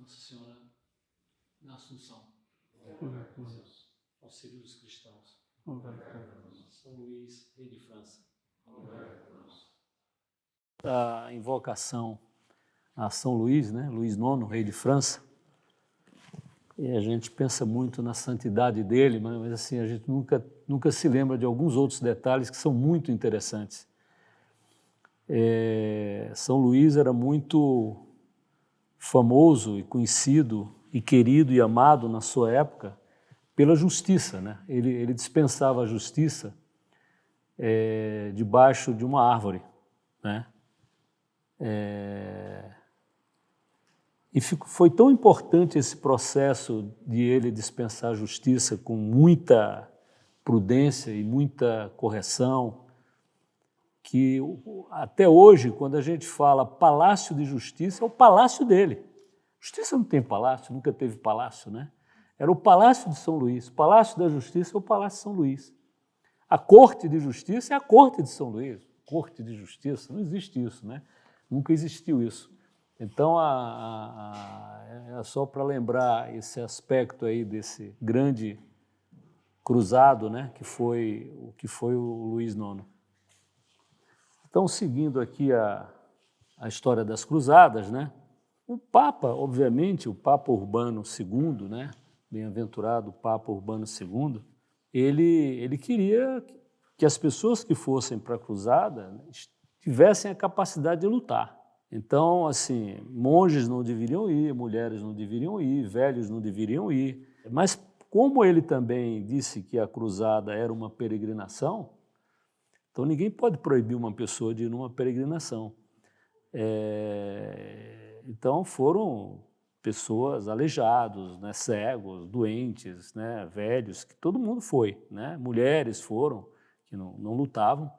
Nossa Senhora da Assunção, auxílio dos cristãos, São Luís, rei de França. A invocação a São Luís, né? Luís IX, rei de França, e a gente pensa muito na santidade dele, mas assim, a gente nunca se lembra de alguns outros detalhes que são muito interessantes. São Luís era muito famoso e conhecido e querido e amado na sua época pela justiça, né? Ele dispensava a justiça debaixo de uma árvore, né? E foi tão importante esse processo de ele dispensar a justiça com muita prudência e muita correção, que até hoje, quando a gente fala palácio de justiça, é o palácio dele. Justiça não tem palácio, nunca teve palácio, né? Era o Palácio de São Luís. O Palácio da Justiça é o Palácio de São Luís. A Corte de Justiça é a Corte de São Luís. Corte de Justiça, não existe isso, né? Nunca existiu isso. Então, é só para lembrar esse aspecto aí desse grande cruzado, né? Que foi o Luís IX. Então, seguindo aqui a história das cruzadas, né? O Papa, obviamente, o Papa Urbano II, né? Bem-aventurado Papa Urbano II, ele queria que as pessoas que fossem para a cruzada tivessem a capacidade de lutar. Então, assim, monges não deveriam ir, mulheres não deveriam ir, velhos não deveriam ir. Mas como ele também disse que a cruzada era uma peregrinação, então ninguém pode proibir uma pessoa de ir numa peregrinação. Então foram pessoas aleijados, né, cegos, doentes, né, velhos, que todo mundo foi, né? Mulheres foram, que não lutavam.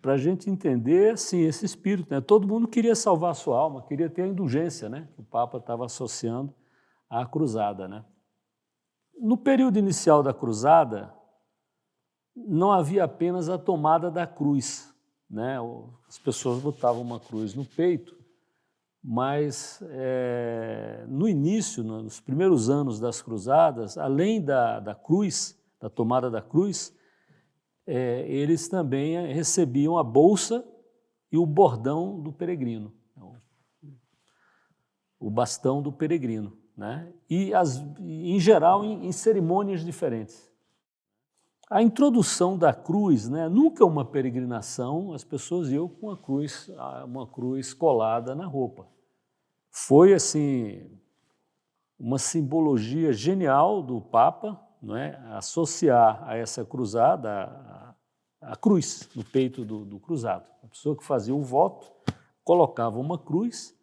Para a gente entender, assim, esse espírito, né? Todo mundo queria salvar a sua alma, queria ter a indulgência, né? Que o Papa estava associando à cruzada, né? No período inicial da cruzada, não havia apenas a tomada da cruz, né? As pessoas botavam uma cruz no peito, mas no início, nos primeiros anos das cruzadas, além da cruz, da tomada da cruz, eles também recebiam a bolsa e o bordão do peregrino, o bastão do peregrino, né? E, em geral, em cerimônias diferentes. A introdução da cruz, né, nunca uma peregrinação, as pessoas iam com uma cruz colada na roupa. Foi, assim, uma simbologia genial do Papa, não é, associar a essa cruzada a cruz no peito do cruzado. A pessoa que fazia o voto colocava uma cruz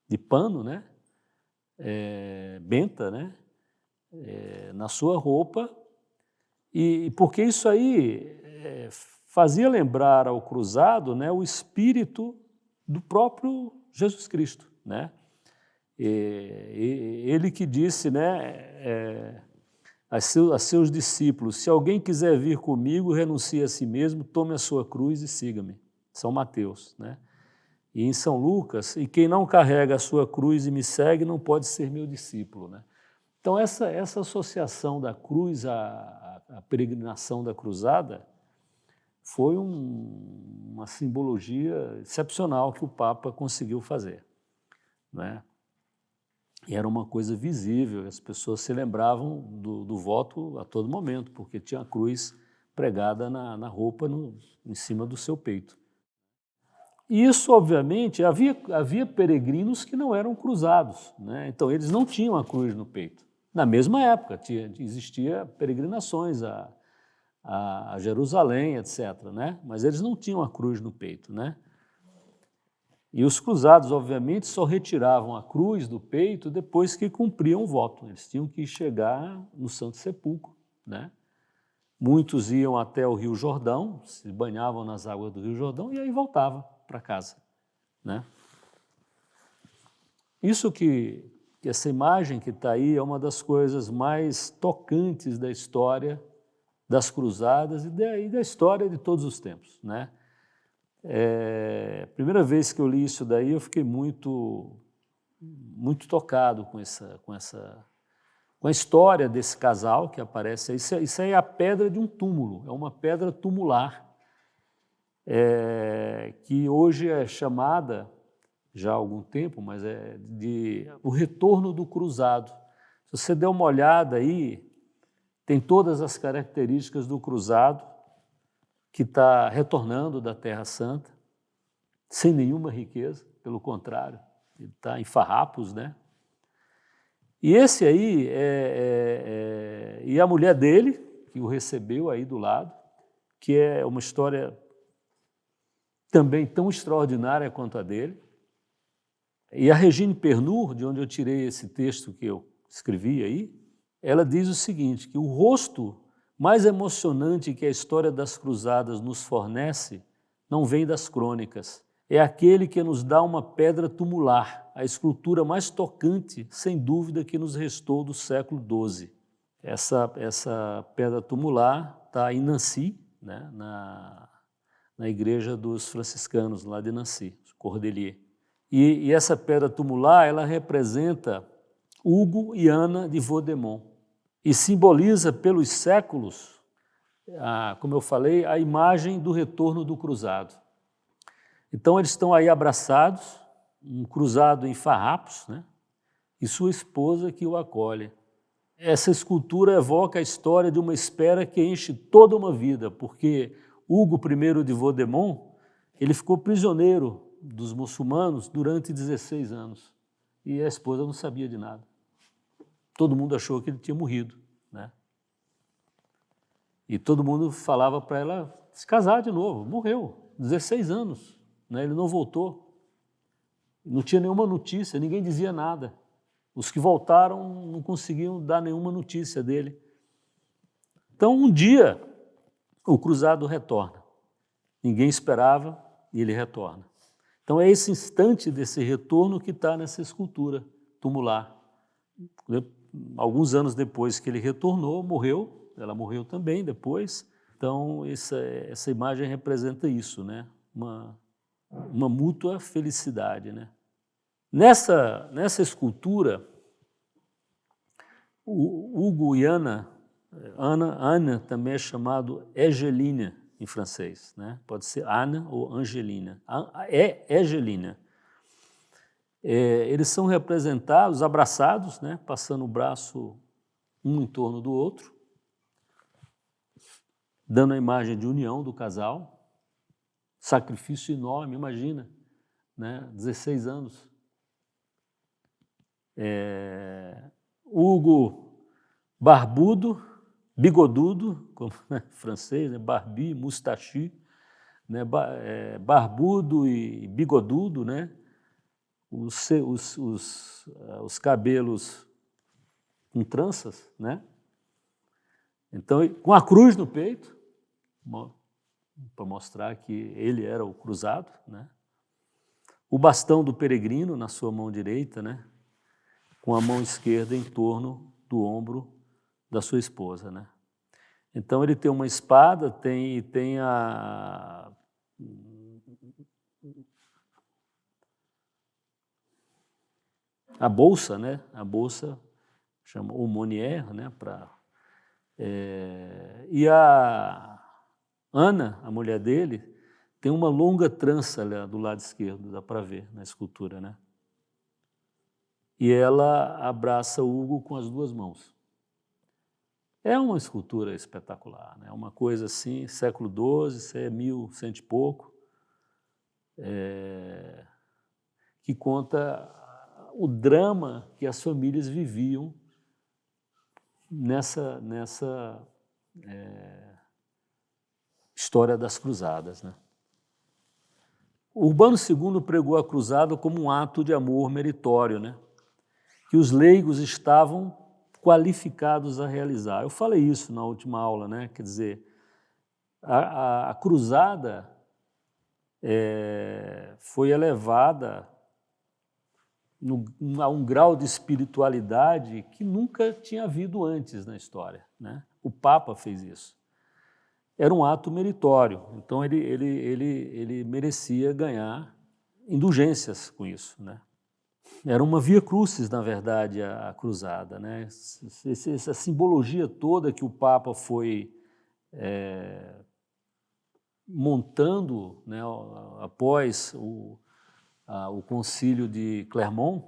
de pano, né, benta, né, na sua roupa, e porque isso aí fazia lembrar ao cruzado, né, o espírito do próprio Jesus Cristo, né? Ele que disse, né, a seus discípulos: se alguém quiser vir comigo, renuncie a si mesmo, tome a sua cruz e siga-me. São Mateus, né? E em São Lucas: e quem não carrega a sua cruz e me segue não pode ser meu discípulo, né? Então essa associação da cruz à peregrinação da cruzada foi uma simbologia excepcional que o Papa conseguiu fazer, né? E era uma coisa visível, as pessoas se lembravam do voto a todo momento, porque tinha a cruz pregada na roupa, em cima do seu peito. E isso, obviamente, havia peregrinos que não eram cruzados, né? Então eles não tinham a cruz no peito. Na mesma época, existia peregrinações a Jerusalém, etc., né? Mas eles não tinham a cruz no peito, né? E os cruzados, obviamente, só retiravam a cruz do peito depois que cumpriam o voto. Eles tinham que chegar no Santo Sepulcro, né? Muitos iam até o Rio Jordão, se banhavam nas águas do Rio Jordão e aí voltavam para casa, né? Isso que essa imagem que está aí é uma das coisas mais tocantes da história das cruzadas e da história de todos os tempos, né? primeira vez que eu li isso daí, eu fiquei muito tocado com a história desse casal que aparece. Isso aí é a pedra de um túmulo, é uma pedra tumular, que hoje é chamada, já há algum tempo, mas é de o retorno do cruzado. Se você der uma olhada aí, tem todas as características do cruzado que está retornando da Terra Santa, sem nenhuma riqueza, pelo contrário, ele está em farrapos, né? E esse aí, e a mulher dele, que o recebeu aí do lado, que é uma história também tão extraordinária quanto a dele. E a Regine Pernur, de onde eu tirei esse texto que eu escrevi aí, ela diz o seguinte, que o rosto mais emocionante que a história das cruzadas nos fornece não vem das crônicas, é aquele que nos dá uma pedra tumular, a escultura mais tocante, sem dúvida, que nos restou do século XII. Essa pedra tumular está em Nancy, né, na igreja dos franciscanos, lá de Nancy, Cordelier. E essa pedra tumular, ela representa Hugo e Ana de Vaudémont e simboliza pelos séculos, como eu falei, a imagem do retorno do cruzado. Então eles estão aí abraçados, um cruzado em farrapos, né? E sua esposa que o acolhe. Essa escultura evoca a história de uma espera que enche toda uma vida, porque Hugo I de Vaudémont, ele ficou prisioneiro dos muçulmanos durante 16 anos e a esposa não sabia de nada. Todo mundo achou que ele tinha morrido, né? E todo mundo falava para ela se casar de novo. Morreu, 16 anos, né? Ele não voltou. Não tinha nenhuma notícia, ninguém dizia nada. Os que voltaram não conseguiam dar nenhuma notícia dele. Então, um dia, o cruzado retorna. Ninguém esperava e ele retorna. Então, é esse instante desse retorno que está nessa escultura tumular. Alguns anos depois que ele retornou, morreu, ela morreu também depois. Então, essa imagem representa isso, né? Uma mútua felicidade, né? Nessa escultura, o Hugo e Ana também é chamado Egelina em francês, né? Pode ser Ana ou Angelina. Egelina. Eles são representados, abraçados, né? Passando o braço um em torno do outro, dando a imagem de união do casal. Sacrifício enorme, imagina, né? 16 anos. Hugo barbudo, bigodudo, como francês, né? Barbu, moustachu, né? Barbudo e bigodudo, né? Os cabelos com tranças, né? Então, com a cruz no peito, para mostrar que ele era o cruzado, né? O bastão do peregrino na sua mão direita, né? Com a mão esquerda em torno do ombro da sua esposa, né? Então ele tem uma espada, tem a bolsa, né? A bolsa chama aumônière, né? E a Ana, a mulher dele, tem uma longa trança ali do lado esquerdo, dá para ver na escultura, né? E ela abraça Hugo com as duas mãos. É uma escultura espetacular, né? Uma coisa assim, século XII, isso é 1100 e pouco, que conta o drama que as famílias viviam nessa história das cruzadas, né? Urbano II pregou a cruzada como um ato de amor meritório, né? Que os leigos estavam qualificados a realizar. Eu falei isso na última aula, né? Quer dizer, a cruzada foi elevada a um grau de espiritualidade que nunca tinha havido antes na história, né? O Papa fez isso. Era um ato meritório, então ele merecia ganhar indulgências com isso, né? Era uma via crucis, na verdade, a cruzada, né? Essa simbologia toda que o Papa foi montando, né, após o concílio de Clermont,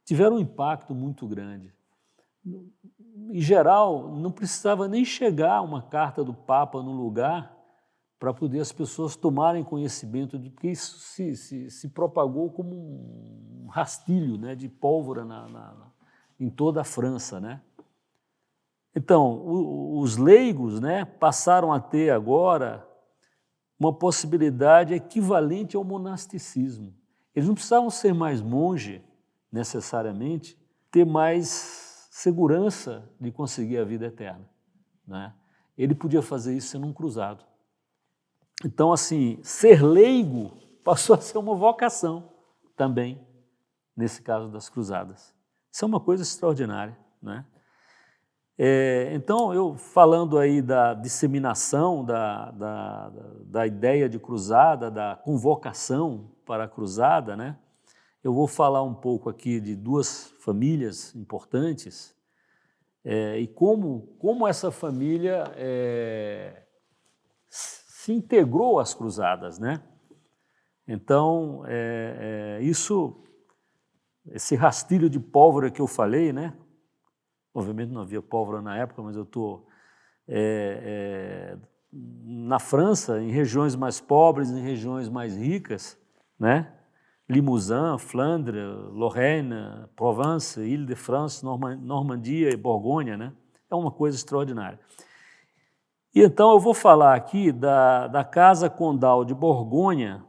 tiveram um impacto muito grande. Em geral, não precisava nem chegar uma carta do Papa no lugar para poder as pessoas tomarem conhecimento, porque isso se propagou como um rastilho, né, de pólvora em toda a França, né? Então, os leigos, né, passaram a ter agora uma possibilidade equivalente ao monasticismo. Eles não precisavam ser mais monge, necessariamente, ter mais segurança de conseguir a vida eterna, né? Ele podia fazer isso sendo um cruzado. Então, assim, ser leigo passou a ser uma vocação também, nesse caso das cruzadas. Isso é uma coisa extraordinária, né? Então, eu falando aí da disseminação da ideia de cruzada, da convocação para a cruzada, né? Eu vou falar um pouco aqui de duas famílias importantes e como essa família se integrou às cruzadas, né? Então, esse rastilho de pólvora que eu falei, né? Obviamente não havia pólvora na época, mas eu estou na França, em regiões mais pobres, em regiões mais ricas, né? Limousin, Flandres, Lorraine, Provence, Île-de-France, Normandia e Borgonha, né? É uma coisa extraordinária. E então eu vou falar aqui da Casa Condal de Borgonha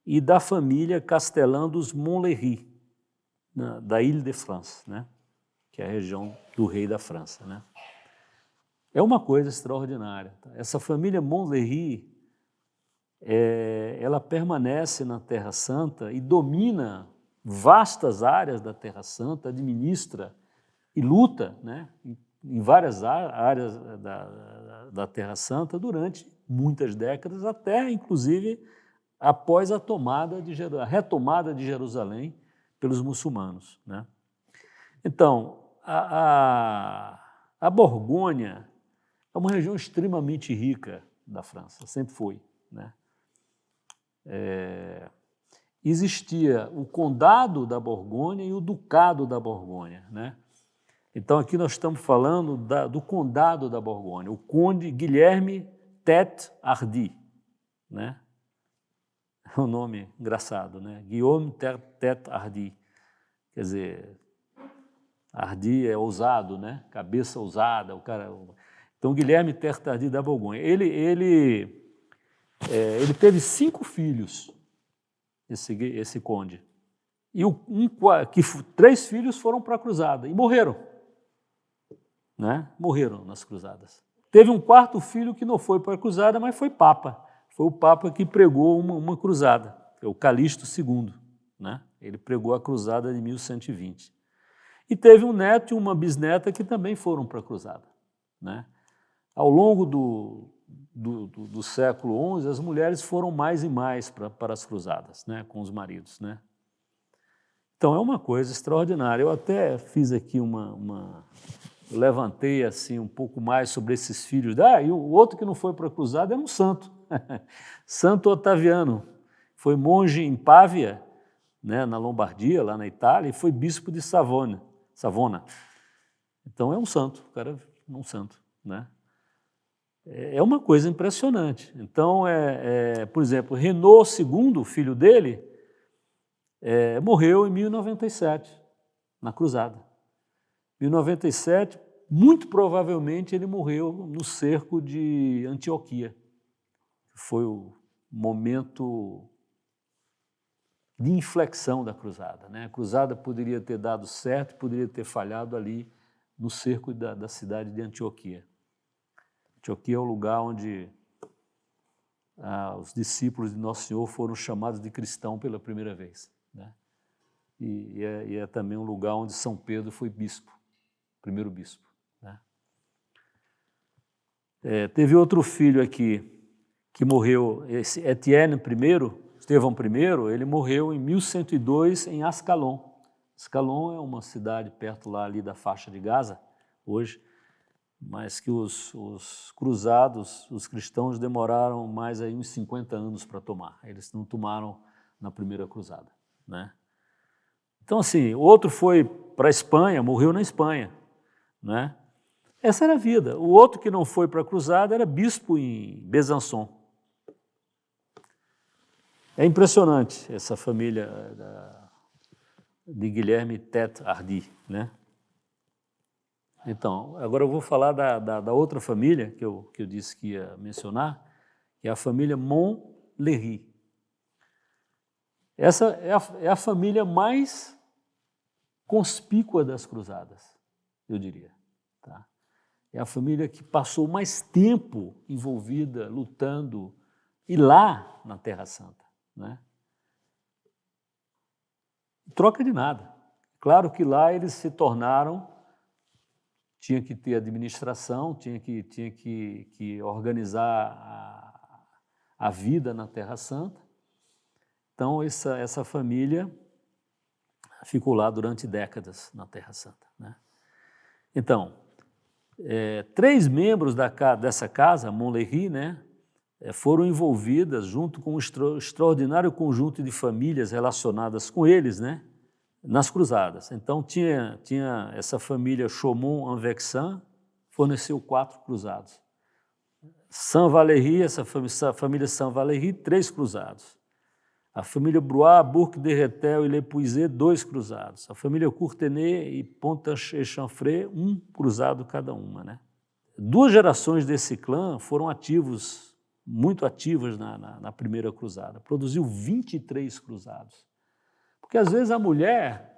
e da família Castellan dos Montlhéry, da Île-de-France, né? Que é a região do rei da França, né? É uma coisa extraordinária. Essa família Montlhéry, ela permanece na Terra Santa e domina vastas áreas da Terra Santa, administra e luta, né, em várias áreas da Terra Santa durante muitas décadas, até inclusive após a retomada de Jerusalém pelos muçulmanos, né? Então, a Borgonha é uma região extremamente rica da França, sempre foi, né? Existia o Condado da Borgonha e o Ducado da Borgonha, né? Então, aqui nós estamos falando do Condado da Borgonha, o Conde Guilherme Tête Hardy, né? É um nome engraçado, né? Guillaume Tête Hardy, quer dizer, Hardy é ousado, né? Cabeça ousada, o cara. Então, Guilherme Tête Hardy da Borgonha. Ele teve 5 filhos, esse conde. E 3 filhos foram para a cruzada e morreram, né? Morreram nas cruzadas. Teve um 4º filho que não foi para a cruzada, mas foi papa. Foi o papa que pregou uma cruzada, é o Calixto II, né? Ele pregou a cruzada de 1120. E teve um neto e uma bisneta que também foram para a cruzada, né? Ao longo do século XI, as mulheres foram mais e mais para as cruzadas, né, com os maridos, né? Então é uma coisa extraordinária. Eu até fiz aqui levantei assim um pouco mais sobre esses filhos. E o outro que não foi para a cruzada era um santo, Santo Otaviano. Foi monge em Pávia, né, na Lombardia, lá na Itália, e foi bispo de Savona. Então é um santo, o cara é um santo, né? É uma coisa impressionante. Então, por exemplo, Renaud II, filho dele, morreu em 1097, na cruzada. 1097, muito provavelmente ele morreu no cerco de Antioquia. Foi o momento de inflexão da cruzada, né? A cruzada poderia ter dado certo, poderia ter falhado ali no cerco da cidade de Antioquia. Antioquia é o lugar onde os discípulos de Nosso Senhor foram chamados de cristão pela primeira vez, né? E é também um lugar onde São Pedro foi bispo, primeiro bispo, né? Teve outro filho aqui que morreu, esse Etienne I, Estevão I, ele morreu em 1102 em Ascalon. Ascalon é uma cidade perto lá ali da faixa de Gaza, hoje, mas que os cruzados, os cristãos, demoraram mais aí uns 50 anos para tomar. Eles não tomaram na primeira cruzada, né? Então, assim, outro foi para a Espanha, morreu na Espanha, né? Essa era a vida. O outro que não foi para a cruzada era bispo em Besançon. É impressionante essa família de Guilherme Tête Hardy, né? Então, agora eu vou falar da outra família que eu disse que ia mencionar, que é a família Montlhéry. Essa é a família mais conspícua das cruzadas, eu diria. Tá? É a família que passou mais tempo envolvida, lutando, e lá na Terra Santa. Né? Troca de nada. Claro que lá eles se tornaram, tinha que ter administração, tinha que organizar a vida na Terra Santa. Então, essa família ficou lá durante décadas na Terra Santa. Né? Então, 3 membros dessa casa, Montlhéry, né, foram envolvidas junto com um extraordinário conjunto de famílias relacionadas com eles, né, nas cruzadas. Então, tinha essa família Chaumont-en-Vexin, forneceu 4 cruzados. Saint-Valery, essa família Saint-Valery, 3 cruzados. A família Bruat, Bourg de Retel e L'Épuisé, 2 cruzados. A família Courtenay e Pontchartrain, 1 cruzado cada uma. Né? 2 gerações desse clã foram muito ativas na primeira cruzada. Produziu 23 cruzados. Porque às vezes a mulher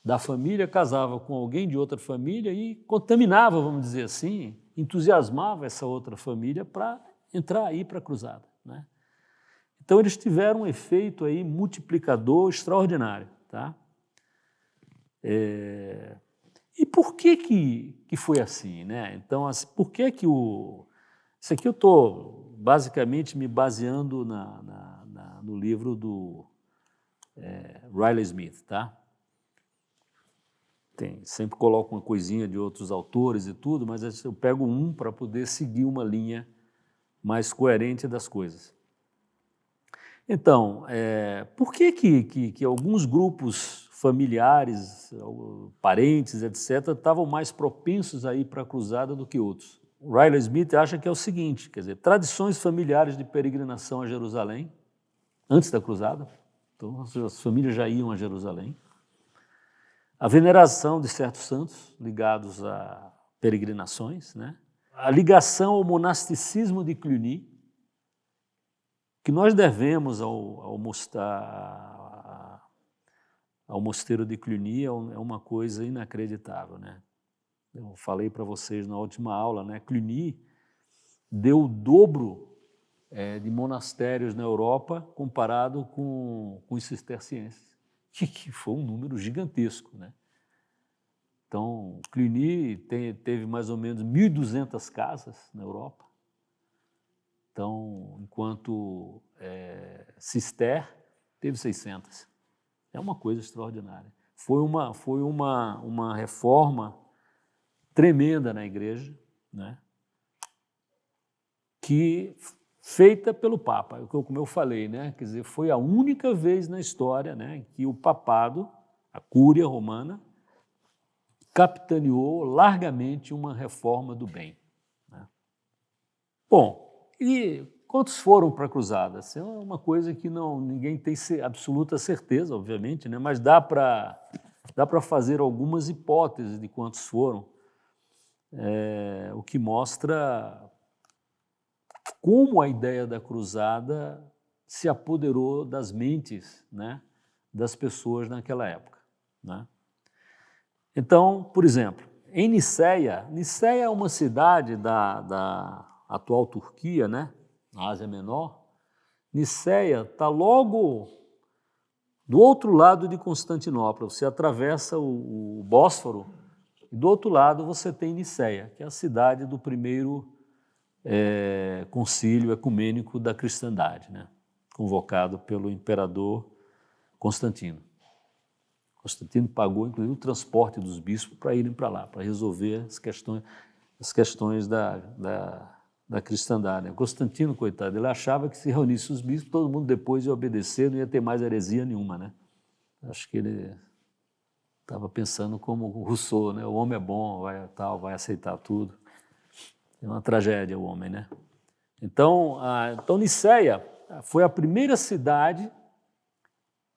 da família casava com alguém de outra família e contaminava, vamos dizer assim, entusiasmava essa outra família para entrar aí para a cruzada. Né? Então, eles tiveram um efeito aí multiplicador extraordinário. Tá? E por que foi assim? Né? Então, por que Isso aqui eu estou basicamente me baseando no livro do Riley Smith. Tá? Sempre coloco uma coisinha de outros autores e tudo, mas eu pego um para poder seguir uma linha mais coerente das coisas. Então, por que alguns grupos familiares, parentes, etc., estavam mais propensos a ir para a cruzada do que outros? O Riley Smith acha que é o seguinte, quer dizer, tradições familiares de peregrinação a Jerusalém, antes da cruzada, então as famílias já iam a Jerusalém, a veneração de certos santos ligados a peregrinações, né? A ligação ao monasticismo de Cluny, que nós devemos ao mosteiro de Cluny é uma coisa inacreditável. Né? Eu falei para vocês na última aula, né? Cluny deu o dobro de monastérios na Europa comparado com os cistercienses, que foi um número gigantesco. Né? Então, Cluny teve mais ou menos 1.200 casas na Europa. Então, enquanto Cister teve 600. É uma coisa extraordinária. Foi uma reforma tremenda na igreja, né? Que feita pelo Papa, como eu falei, né? Quer dizer, foi a única vez na história, né, que o papado, a Cúria Romana, capitaneou largamente uma reforma do bem. Né? Bom, e quantos foram para a cruzada? Essa é uma coisa que ninguém tem absoluta certeza, obviamente, né? Mas dá para fazer algumas hipóteses de quantos foram, o que mostra como a ideia da cruzada se apoderou das mentes, né, das pessoas naquela época. Né? Então, por exemplo, em Niceia é uma cidade da atual Turquia, né, na Ásia Menor. Niceia está logo do outro lado de Constantinopla. Você atravessa o Bósforo e do outro lado você tem Niceia, que é a cidade do primeiro concílio ecumênico da cristandade, né? convocado pelo imperador Constantino. Constantino pagou, inclusive, o transporte dos bispos para irem para lá, para resolver as questões da cristandade. Constantino, coitado, ele achava que se reunisse os bispos, todo mundo depois ia obedecer, não ia ter mais heresia nenhuma, né? Acho que ele estava pensando como Rousseau, né? O homem é bom, vai aceitar tudo. É uma tragédia o homem, né? Então, Nicéia foi a primeira cidade.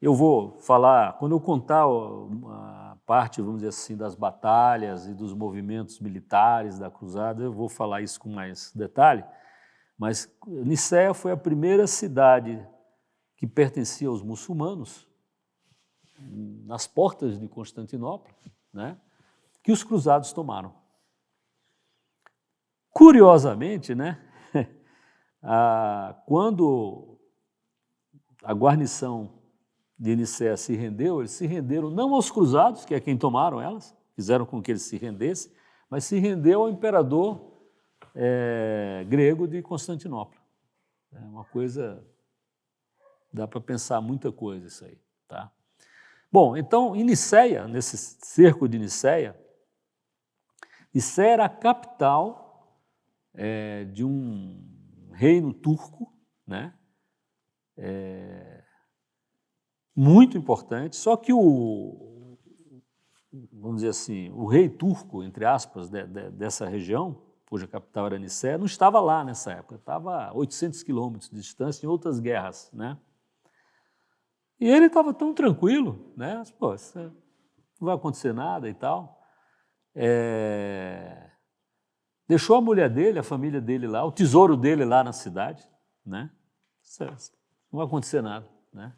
Eu vou falar, quando eu contar a parte, vamos dizer assim, das batalhas e dos movimentos militares da cruzada, eu vou falar isso com mais detalhe, mas Nicéia foi a primeira cidade que pertencia aos muçulmanos, nas portas de Constantinopla, né, que os cruzados tomaram. Curiosamente, né, quando a guarnição de Nicéia se rendeu, eles se renderam não aos cruzados, que é quem tomaram elas, fizeram com que eles se rendessem, mas se rendeu ao imperador grego de Constantinopla. É uma coisa, dá para pensar muita coisa isso aí, tá? Bom, então, em Nicéia, nesse cerco de Nicéia, Nicéia era a capital de um reino turco, né? Muito importante, só que vamos dizer assim, o rei turco, entre aspas, dessa região, cuja capital era Nicéia, não estava lá nessa época, estava a 800 quilômetros de distância em outras guerras, né? E ele estava tão tranquilo, né? Pô, não vai acontecer nada e tal. Deixou a mulher dele, a família dele lá, o tesouro dele lá na cidade, né? Não vai acontecer nada, né?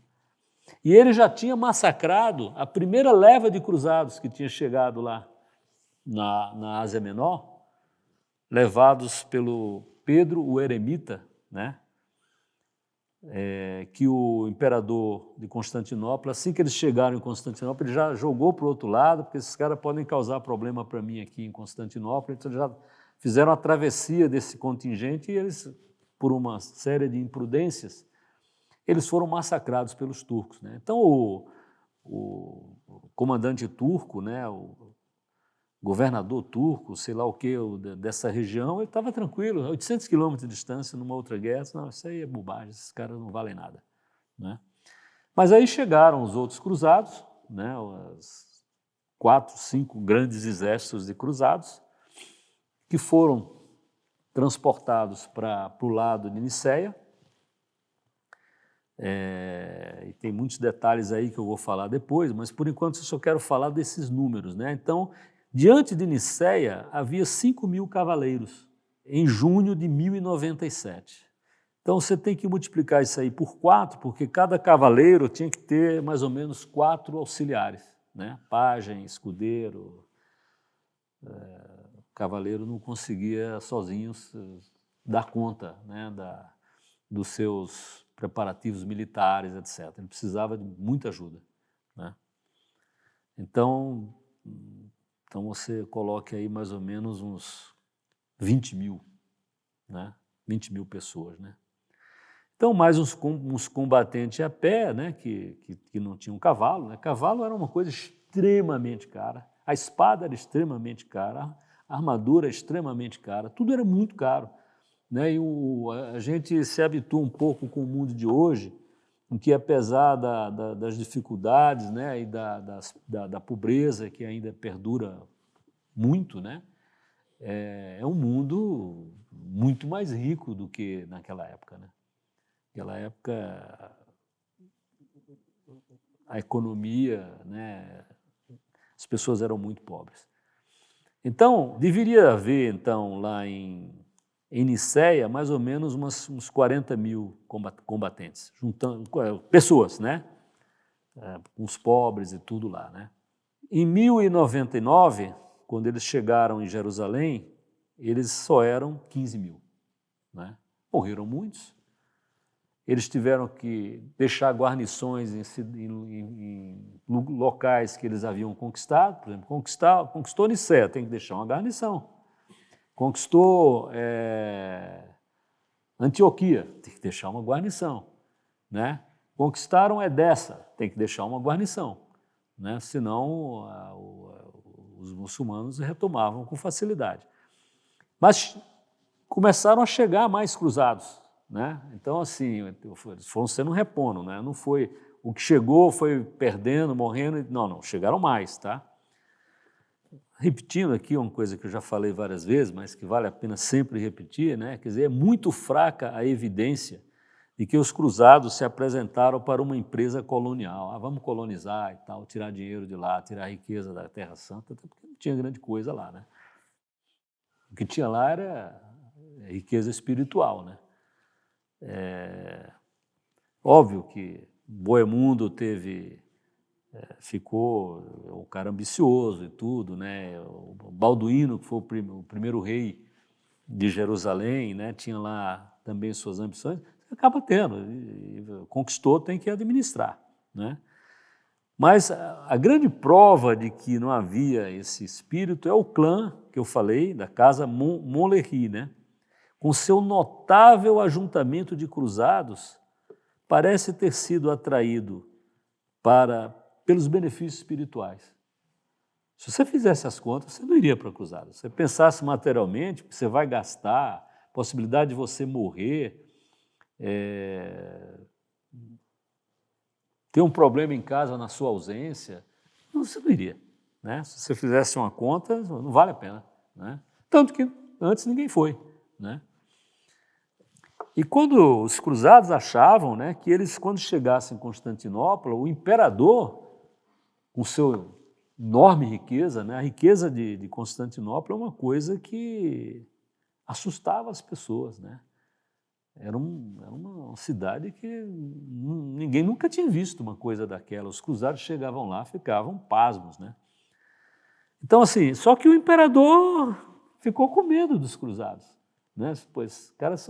E ele já tinha massacrado a primeira leva de cruzados que tinha chegado lá na Ásia Menor, levados pelo Pedro o Eremita, né? Que o imperador de Constantinopla, assim que eles chegaram em Constantinopla, ele já jogou para o outro lado, porque esses caras podem causar problema para mim aqui em Constantinopla, então já fizeram a travessia desse contingente e eles, por uma série de imprudências, eles foram massacrados pelos turcos, né? Então, o comandante turco, né, o governador turco, sei lá o que, dessa região, ele estava tranquilo, 800 quilômetros de distância, numa outra guerra, não, isso aí é bobagem, esses caras não valem nada, né? Mas aí chegaram os outros cruzados, né, os 4, 5 grandes exércitos de cruzados, que foram transportados para o lado de Nicéia. E tem muitos detalhes aí que eu vou falar depois, mas por enquanto eu só quero falar desses números, né? Então, diante de Nicéia havia 5.000 cavaleiros em junho de 1097. Então você tem que multiplicar isso aí por 4, porque cada cavaleiro tinha que ter mais ou menos 4 auxiliares, né? Pajem, escudeiro. O cavaleiro não conseguia sozinho dar conta, né, dos seus preparativos militares, etc. Ele precisava de muita ajuda, né? Então você coloque aí mais ou menos uns 20.000, né? 20.000 pessoas, né? Então, mais uns combatentes a pé, né, que não tinham cavalo, né? Cavalo era uma coisa extremamente cara, a espada era extremamente cara, a armadura extremamente cara, tudo era muito caro, né? E a gente se habitua um pouco com o mundo de hoje, em que apesar das dificuldades, né, e da pobreza que ainda perdura muito, né, é um mundo muito mais rico do que naquela época, né? Naquela época a economia, né, as pessoas eram muito pobres. Então, deveria haver, então, lá em Nicéia, mais ou menos uns 40.000 combatentes, juntando pessoas, né? Uns pobres e tudo lá, né? Em 1099, quando eles chegaram em Jerusalém, eles só eram 15.000, né? Morreram muitos. Eles tiveram que deixar guarnições em locais que eles haviam conquistado, por exemplo, conquistou Nicéia, tem que deixar uma guarnição. Conquistou Antioquia, tem que deixar uma guarnição. né? Conquistaram Edessa, tem que deixar uma guarnição, né? Senão os muçulmanos retomavam com facilidade. Mas começaram a chegar mais cruzados, né? Então, assim, eles foram sendo um repondo, né? Não foi o que chegou, foi perdendo, morrendo. Não, chegaram mais, tá? Repetindo aqui uma coisa que eu já falei várias vezes, mas que vale a pena sempre repetir, né? Quer dizer, é muito fraca a evidência de que os cruzados se apresentaram para uma empresa colonial. Ah, vamos colonizar e tal, tirar dinheiro de lá, tirar riqueza da Terra Santa, até porque não tinha grande coisa lá, né? O que tinha lá era riqueza espiritual, né? Óbvio que Bohemundo ficou um cara ambicioso e tudo, né? O Balduíno, que foi o primeiro rei de Jerusalém, né? Tinha lá também suas ambições, acaba tendo, e conquistou, tem que administrar, né? Mas a grande prova de que não havia esse espírito é o clã que eu falei, da casa Monlehi, né? Com seu notável ajuntamento de cruzados, parece ter sido atraído pelos benefícios espirituais. Se você fizesse as contas, você não iria para a cruzada. Se você pensasse materialmente, você vai gastar, possibilidade de você morrer, ter um problema em casa na sua ausência, você não iria, né? Se você fizesse uma conta, não vale a pena, né? Tanto que antes ninguém foi, né? E quando os cruzados achavam, né, que eles, quando chegassem em Constantinopla, o imperador, com sua enorme riqueza, né, a riqueza de Constantinopla é uma coisa que assustava as pessoas, né? Era uma cidade que ninguém nunca tinha visto uma coisa daquela. Os cruzados chegavam lá, ficavam pasmos, né? Então, assim, só que o imperador ficou com medo dos cruzados, né? Pois, caras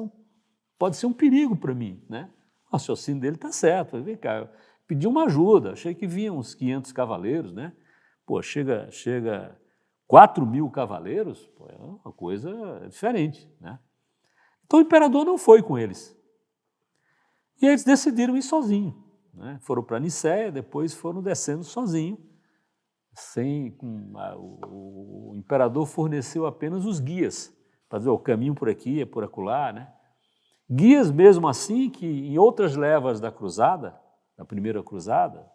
pode ser um perigo para mim, né? O raciocínio dele está certo. Vem cá, eu pedi uma ajuda, achei que vinham uns 500 cavaleiros, né? Pô, chega 4.000 cavaleiros, pô, é uma coisa diferente, né? Então o imperador não foi com eles. E eles decidiram ir sozinhos, né? Foram para Nicéia, depois foram descendo sozinhos. O imperador forneceu apenas os guias, para dizer, o caminho por aqui, é por acolá, né? Guias mesmo assim que em outras levas da cruzada, da primeira cruzada,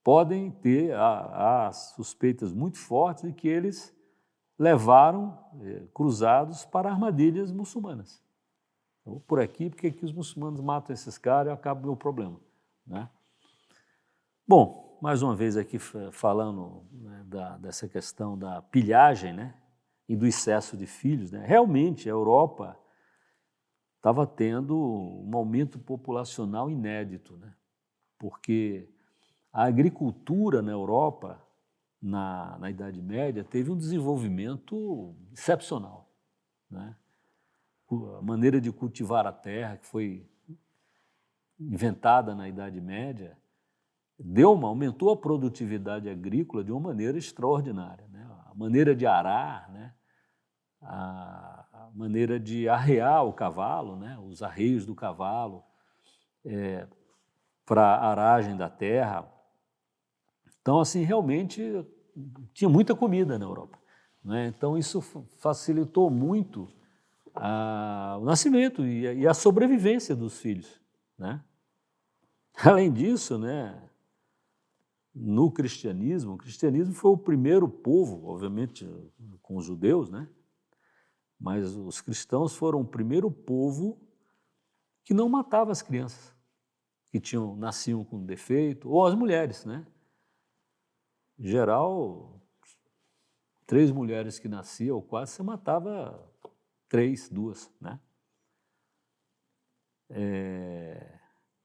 podem ter há suspeitas muito fortes de que eles levaram cruzados para armadilhas muçulmanas. Eu vou por aqui porque aqui os muçulmanos matam esses caras e acaba o meu problema, né? Bom, mais uma vez aqui falando, né, dessa questão da pilhagem, né, e do excesso de filhos, né? Realmente a Europa estava tendo um aumento populacional inédito, né? Porque a agricultura na Europa, na Idade Média, teve um desenvolvimento excepcional, né? A maneira de cultivar a terra, que foi inventada na Idade Média, aumentou a produtividade agrícola de uma maneira extraordinária, né? A maneira de arar, né? A maneira de arrear o cavalo, né? Os arreios do cavalo para a aragem da terra. Então, assim, realmente tinha muita comida na Europa, né? Então, isso facilitou muito o nascimento e a sobrevivência dos filhos, né? Além disso, né, no cristianismo, o cristianismo foi o primeiro povo, obviamente com os judeus, né? Mas os cristãos foram o primeiro povo que não matava as crianças que nasciam com defeito, ou as mulheres, né? Em geral, 3 mulheres que nasciam, ou 4, você matava 3, 2, né?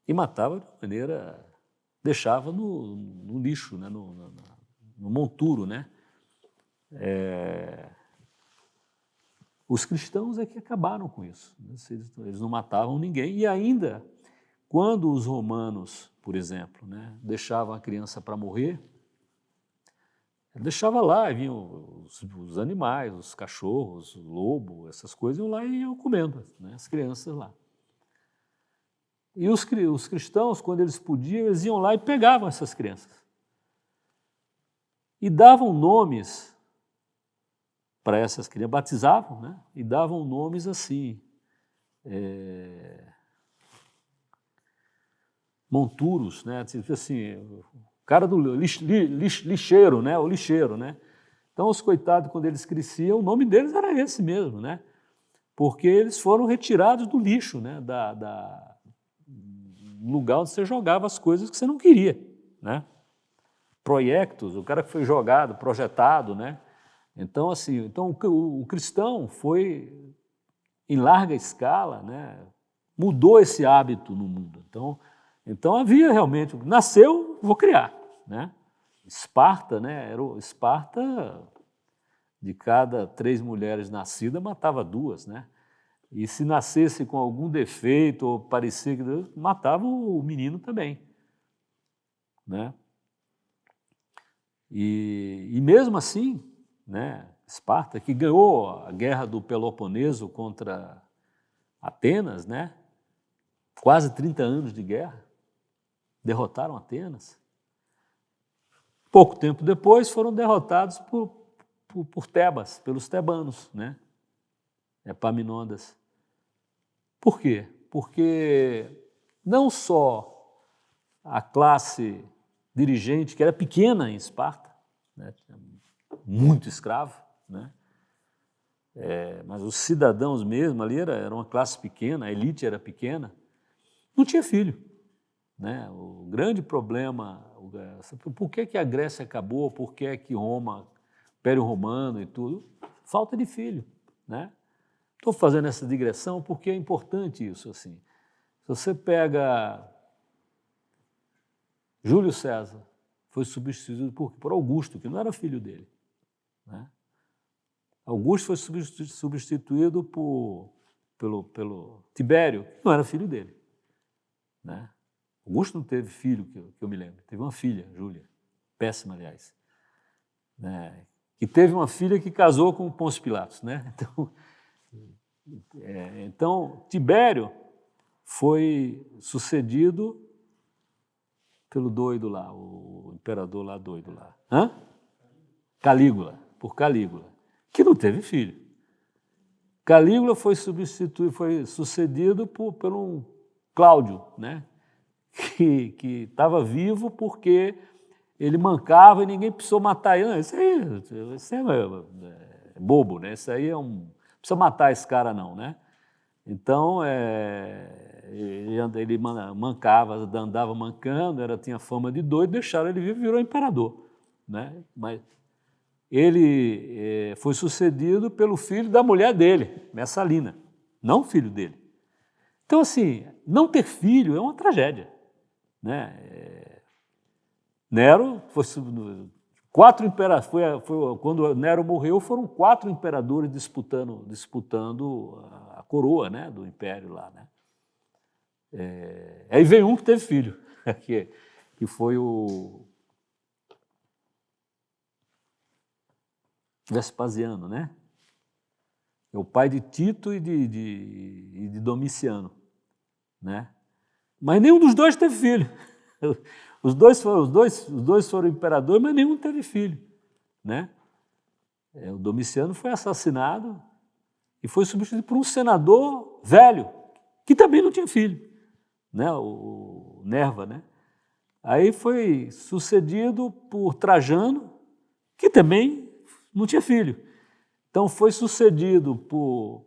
E matava de maneira, deixava no lixo, né? no monturo, né? Os cristãos é que acabaram com isso. Eles não matavam ninguém e ainda, quando os romanos, por exemplo, né, deixavam a criança para morrer, deixava lá, vinham os animais, os cachorros, o lobo, essas coisas, iam lá e iam comendo, né, as crianças lá. E os cristãos, quando eles podiam, eles iam lá e pegavam essas crianças. E davam nomes para essas crianças, batizavam, né? E davam nomes assim, monturos, né? Tipo assim, o cara do lixeiro, né? O lixeiro, né? Então, os coitados, quando eles cresciam, o nome deles era esse mesmo, né? Porque eles foram retirados do lixo, né? Do lugar onde você jogava as coisas que você não queria, né? Proyectos, o cara que foi jogado, projetado, né? Então, assim, o cristão foi, em larga escala, né? Mudou esse hábito no mundo. Então havia realmente, nasceu, vou criar, né? Esparta, né? Esparta, de cada 3 mulheres nascidas, matava 2, né? E se nascesse com algum defeito ou parecia que matava o menino também, né? E mesmo assim, né, Esparta, que ganhou a guerra do Peloponeso contra Atenas, né, quase 30 anos de guerra, derrotaram Atenas. Pouco tempo depois foram derrotados por Tebas, pelos tebanos, né, Epaminondas. Por quê? Porque não só a classe dirigente, que era pequena em Esparta, né, muito escravo, né, mas os cidadãos mesmo ali era uma classe pequena, a elite era pequena, não tinha filho, né? O grande problema, por que a Grécia acabou, por que Roma, Império Romano e tudo, falta de filho, né? Estou fazendo essa digressão porque é importante isso, assim. Se você pega Júlio César, foi substituído por Augusto, que não era filho dele, né? Augusto foi substituído pelo Tibério, que não era filho dele, né? Augusto não teve filho, que eu me lembro. Teve uma filha, Júlia, péssima, aliás, né? Que teve uma filha que casou com Pôncio Pilatos, né? Então, Tibério foi sucedido pelo doido lá, o imperador lá doido lá. Hã? Calígula, por Calígula, que não teve filho. Calígula foi sucedido por um Cláudio, né? Que estava vivo porque ele mancava e ninguém precisou matar ele. Não, isso é bobo, né? Isso aí não precisa matar esse cara não, né? Então, ele mancava, andava mancando, tinha fama de doido, deixaram ele vivo e virou imperador, né? Mas ele foi sucedido pelo filho da mulher dele, Messalina, não filho dele. Então, assim, não ter filho é uma tragédia, né? Nero foi 4 imperadores, quando Nero morreu, foram 4 imperadores disputando a coroa, né, do império lá, né? Aí veio um que teve filho, que foi o Vespasiano, né? É o pai de Tito e de Domiciano, né? Mas nenhum dos dois teve filho. Os dois foram imperadores, mas nenhum teve filho, né? O Domiciano foi assassinado e foi substituído por um senador velho, que também não tinha filho, né? O Nerva, né? Aí foi sucedido por Trajano, que também não tinha filho. Então foi sucedido por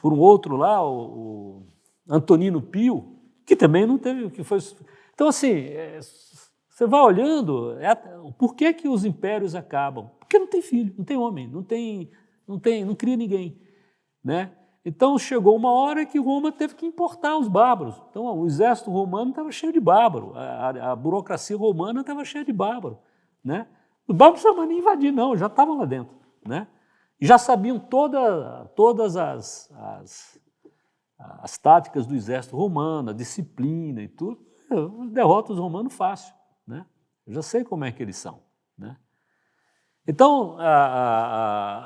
um outro lá, o Antonino Pio, que também não teve, Então, assim, você vai olhando, por que os impérios acabam? Porque não tem filho, não tem homem, não cria ninguém, né? Então chegou uma hora que Roma teve que importar os bárbaros. Então o exército romano estava cheio de bárbaro, a burocracia romana estava cheia de bárbaro, né? Os bárbaros não precisavam nem invadir, não, já estavam lá dentro, né? E já sabiam todas as táticas do exército romano, a disciplina e tudo. Derrota os romanos fácil, né? Eu já sei como é que eles são, né? Então,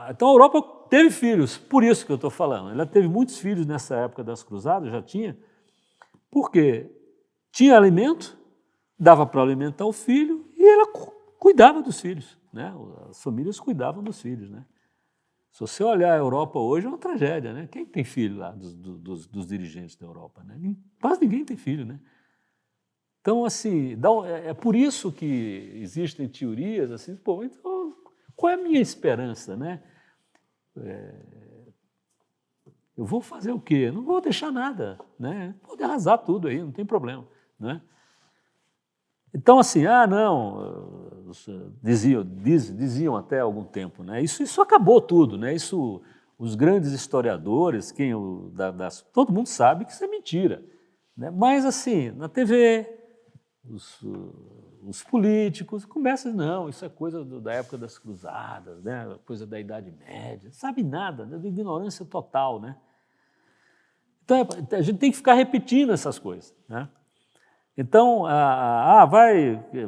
então a Europa teve filhos, por isso que eu estou falando. Ela teve muitos filhos nessa época das cruzadas, já tinha, Porque tinha alimento, dava para alimentar o filho e ela cuidava dos filhos, né? As famílias cuidavam dos filhos, né? Se você olhar a Europa hoje, é uma tragédia, né? Quem tem filho lá dos dirigentes da Europa, né? Quase ninguém tem filho, né? Então, assim, é por isso que existem teorias assim, pô, então, qual é a minha esperança, né? Eu vou fazer o quê? Não vou deixar nada, né? Pode arrasar tudo aí, não tem problema, né? Então, assim, não, diziam até algum tempo, né? Isso acabou tudo, né? Isso, os grandes historiadores, todo mundo sabe que isso é mentira, né? Mas, assim, na TV, os políticos começam, não, isso é coisa da época das cruzadas, né? Coisa da Idade Média, sabe nada, né? De ignorância total, né? Então, a gente tem que ficar repetindo essas coisas, né? Então,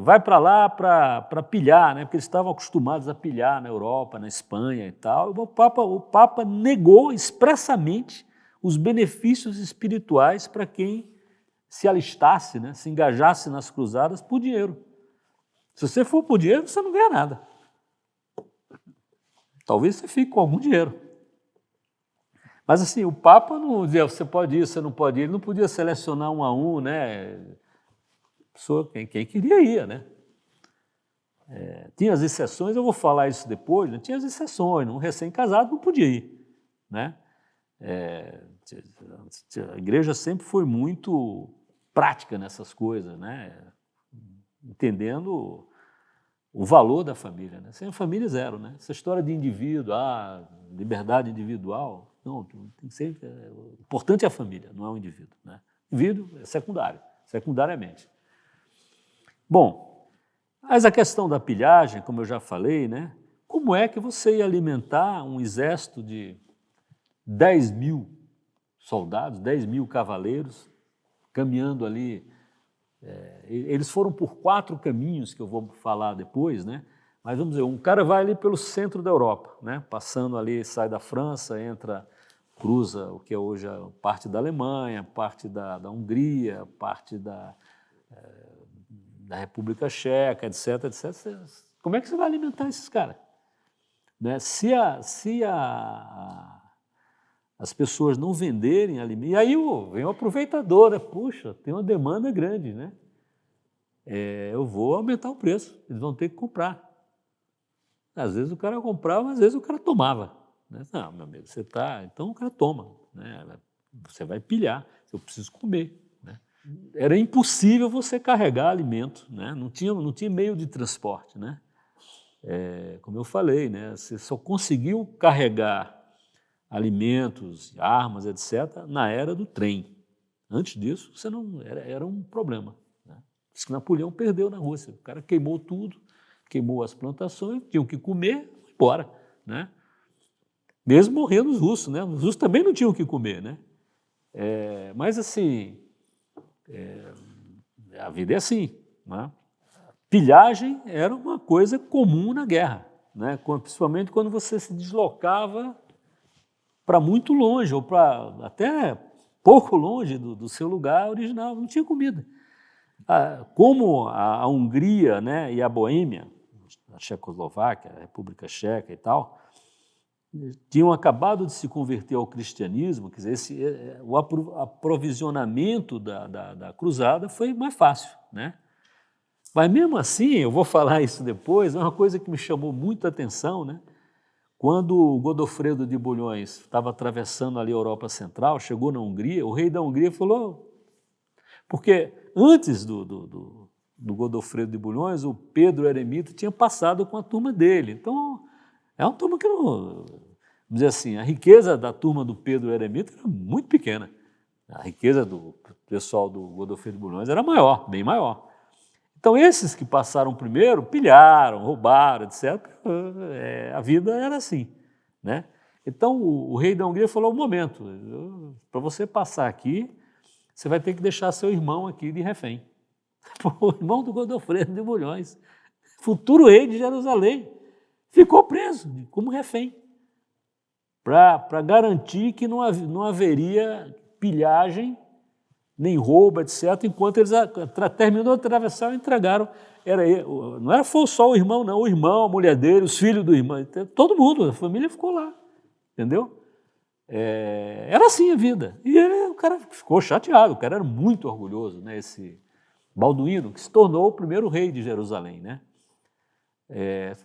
vai para lá para pilhar, né? Porque eles estavam acostumados a pilhar na Europa, na Espanha e tal. O Papa negou expressamente os benefícios espirituais para quem se alistasse, né? Se engajasse nas cruzadas por dinheiro. Se você for por dinheiro, você não ganha nada. Talvez você fique com algum dinheiro. Mas assim, o Papa não dizia, você pode ir, você não pode ir. Ele não podia selecionar um a um, né? Quem queria ia, né? Tinha as exceções, eu vou falar isso depois, né? Tinha as exceções, um recém-casado não podia ir, né? A igreja sempre foi muito prática nessas coisas, né? Entendendo o valor da família, né? Sem a família, zero, né? Essa história de indivíduo, liberdade individual, não, tem que ser, o importante é a família, não é o indivíduo, né? O indivíduo é secundário, secundariamente. Bom, mas a questão da pilhagem, como eu já falei, né? Como é que você ia alimentar um exército de 10 mil soldados, 10 mil cavaleiros, caminhando ali? Eles foram por 4 caminhos que eu vou falar depois, né? Mas vamos dizer, um cara vai ali pelo centro da Europa, né? Passando ali, sai da França, cruza o que é hoje a parte da Alemanha, parte da Hungria, parte da República Checa, etc, etc. Como é que você vai alimentar esses caras? Né? Se as pessoas não venderem alimento, e aí vem o aproveitador, né? Puxa, tem uma demanda grande, né? Eu vou aumentar o preço, eles vão ter que comprar. Às vezes o cara comprava, às vezes o cara tomava, né? Não, meu amigo, então o cara toma, né? Você vai pilhar, eu preciso comer, né? Era impossível você carregar alimento, né? Não tinha meio de transporte, né? Como eu falei, né? Você só conseguiu carregar alimentos, armas, etc., na era do trem. Antes disso, você não era um problema, né? Diz que Napoleão perdeu na Rússia. O cara queimou tudo, queimou as plantações, tinham que comer, embora, né? Mesmo morrendo os russos, né? Os russos também não tinham o que comer, né? Mas assim, a vida é assim, né? Pilhagem era uma coisa comum na guerra, né? Principalmente quando você se deslocava para muito longe, ou para até pouco longe do seu lugar original, não tinha comida. Como a Hungria, né, e a Boêmia, a Tchecoslováquia, a República Checa e tal, tinham acabado de se converter ao cristianismo, quer dizer, o aprovisionamento da cruzada foi mais fácil, né? Mas mesmo assim, eu vou falar isso depois, é uma coisa que me chamou muita atenção, né? Quando o Godofredo de Bulhões estava atravessando ali a Europa Central, chegou na Hungria, o rei da Hungria falou, porque antes do Godofredo de Bulhões, o Pedro Eremita tinha passado com a turma dele. Então, é uma turma que não, vamos dizer assim, a riqueza da turma do Pedro Eremita era muito pequena. A riqueza do pessoal do Godofredo de Bulhões era maior, bem maior. Então, esses que passaram primeiro, pilharam, roubaram, etc. A vida era assim, né? Então, o rei da Hungria falou, um momento, para você passar aqui, você vai ter que deixar seu irmão aqui de refém. O irmão do Godofredo de Bulhões, futuro rei de Jerusalém, ficou preso como refém, para garantir que não haveria pilhagem nem roubo, etc., enquanto eles terminou de atravessar e entregaram. Não era só o irmão, não, o irmão, a mulher dele, os filhos do irmão, todo mundo, a família ficou lá, entendeu? Era assim a vida. E o cara ficou chateado, o cara era muito orgulhoso, né, esse Balduíno, que se tornou o primeiro rei de Jerusalém, né?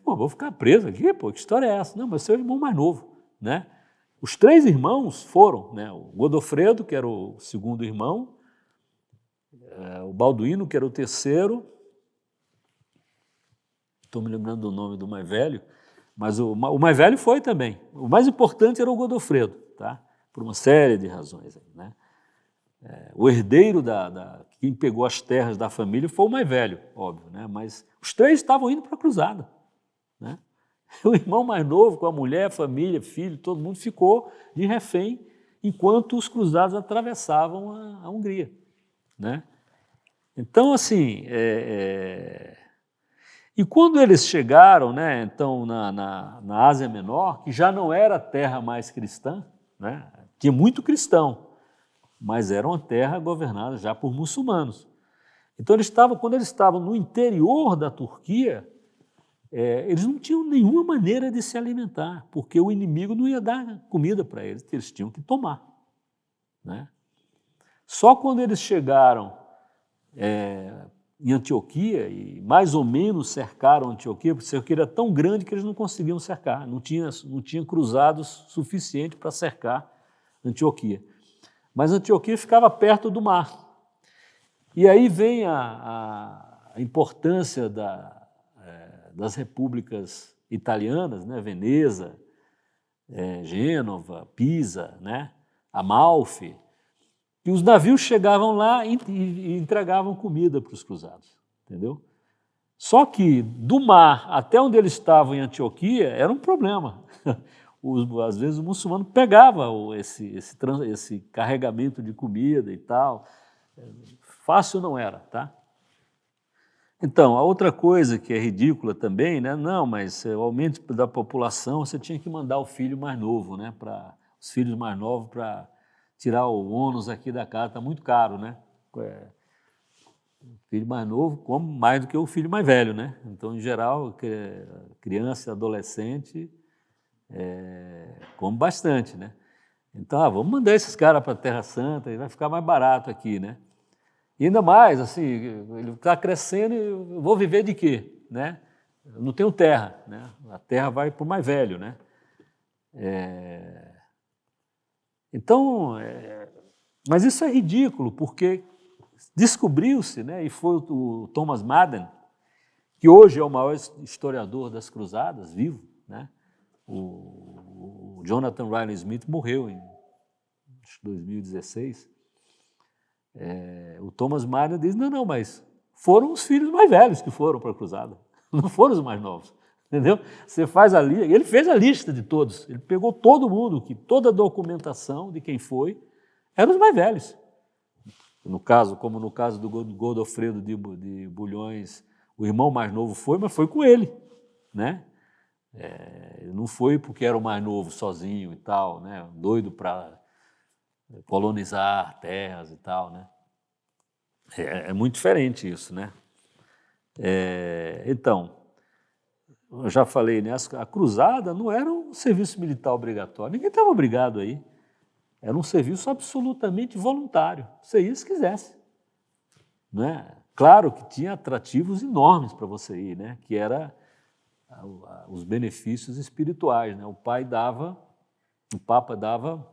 Vou ficar preso aqui, pô, que história é essa? Não, mas seu irmão mais novo, né? Os 3 irmãos foram, né? O Godofredo, que era o segundo irmão, o Balduíno, que era o terceiro, estou me lembrando do nome do mais velho, mas o mais velho foi também. O mais importante era o Godofredo, tá? Por uma série de razões, né? O herdeiro quem pegou as terras da família foi o mais velho, óbvio, né? Mas os 3 estavam indo para a cruzada, né? O irmão mais novo, com a mulher, família, filho, todo mundo ficou de refém enquanto os cruzados atravessavam a Hungria, né? Então, assim, e quando eles chegaram, né, então, na Ásia Menor, que já não era terra mais cristã, né, tinha muito cristão, mas era uma terra governada já por muçulmanos. Então, quando eles estavam no interior da Turquia, eles não tinham nenhuma maneira de se alimentar, porque o inimigo não ia dar comida para eles tinham que tomar, né? Só quando eles chegaram em Antioquia e mais ou menos cercaram Antioquia, porque Antioquia era tão grande que eles não conseguiam cercar, não tinha cruzados suficiente para cercar Antioquia. Mas Antioquia ficava perto do mar. E aí vem a importância das repúblicas italianas, né? Veneza, Gênova, Pisa, né? Amalfi, e os navios chegavam lá e entregavam comida para os cruzados, entendeu? Só que do mar até onde eles estavam em Antioquia era um problema. Às vezes o muçulmano pegava esse carregamento de comida e tal. Fácil não era, tá? Então, a outra coisa que é ridícula também, né? Não, mas o aumento da população, você tinha que mandar o filho mais novo, né? Os filhos mais novos para tirar o ônus aqui da casa, está muito caro, né? O filho mais novo come mais do que o filho mais velho, né? Então, em geral, criança e adolescente come bastante, né? Então, vamos mandar esses caras para a Terra Santa e vai ficar mais barato aqui, né? E ainda mais, assim, ele está crescendo e eu vou viver de quê, né? Eu não tenho terra, né? A terra vai para o mais velho, né? Então, mas isso é ridículo, porque descobriu-se, né? E foi o Thomas Madden, que hoje é o maior historiador das cruzadas, vivo, né? O Jonathan Riley Smith morreu em 2016. O Thomas Madden diz, não, mas foram os filhos mais velhos que foram para a cruzada, não foram os mais novos, entendeu? Você faz ali, ele fez a lista de todos, ele pegou todo mundo, toda a documentação de quem foi, eram os mais velhos. Como no caso do Godofredo de Bulhões, o irmão mais novo foi, mas foi com ele, né? Não foi porque era o mais novo sozinho e tal, né? Doido para colonizar terras e tal, né? É muito diferente isso, né? Então, eu já falei, né? A cruzada não era um serviço militar obrigatório, ninguém estava obrigado aí. Era um serviço absolutamente voluntário, você ia se quisesse, né? Claro que tinha atrativos enormes para você ir, né? Que era os benefícios espirituais, né? O Papa dava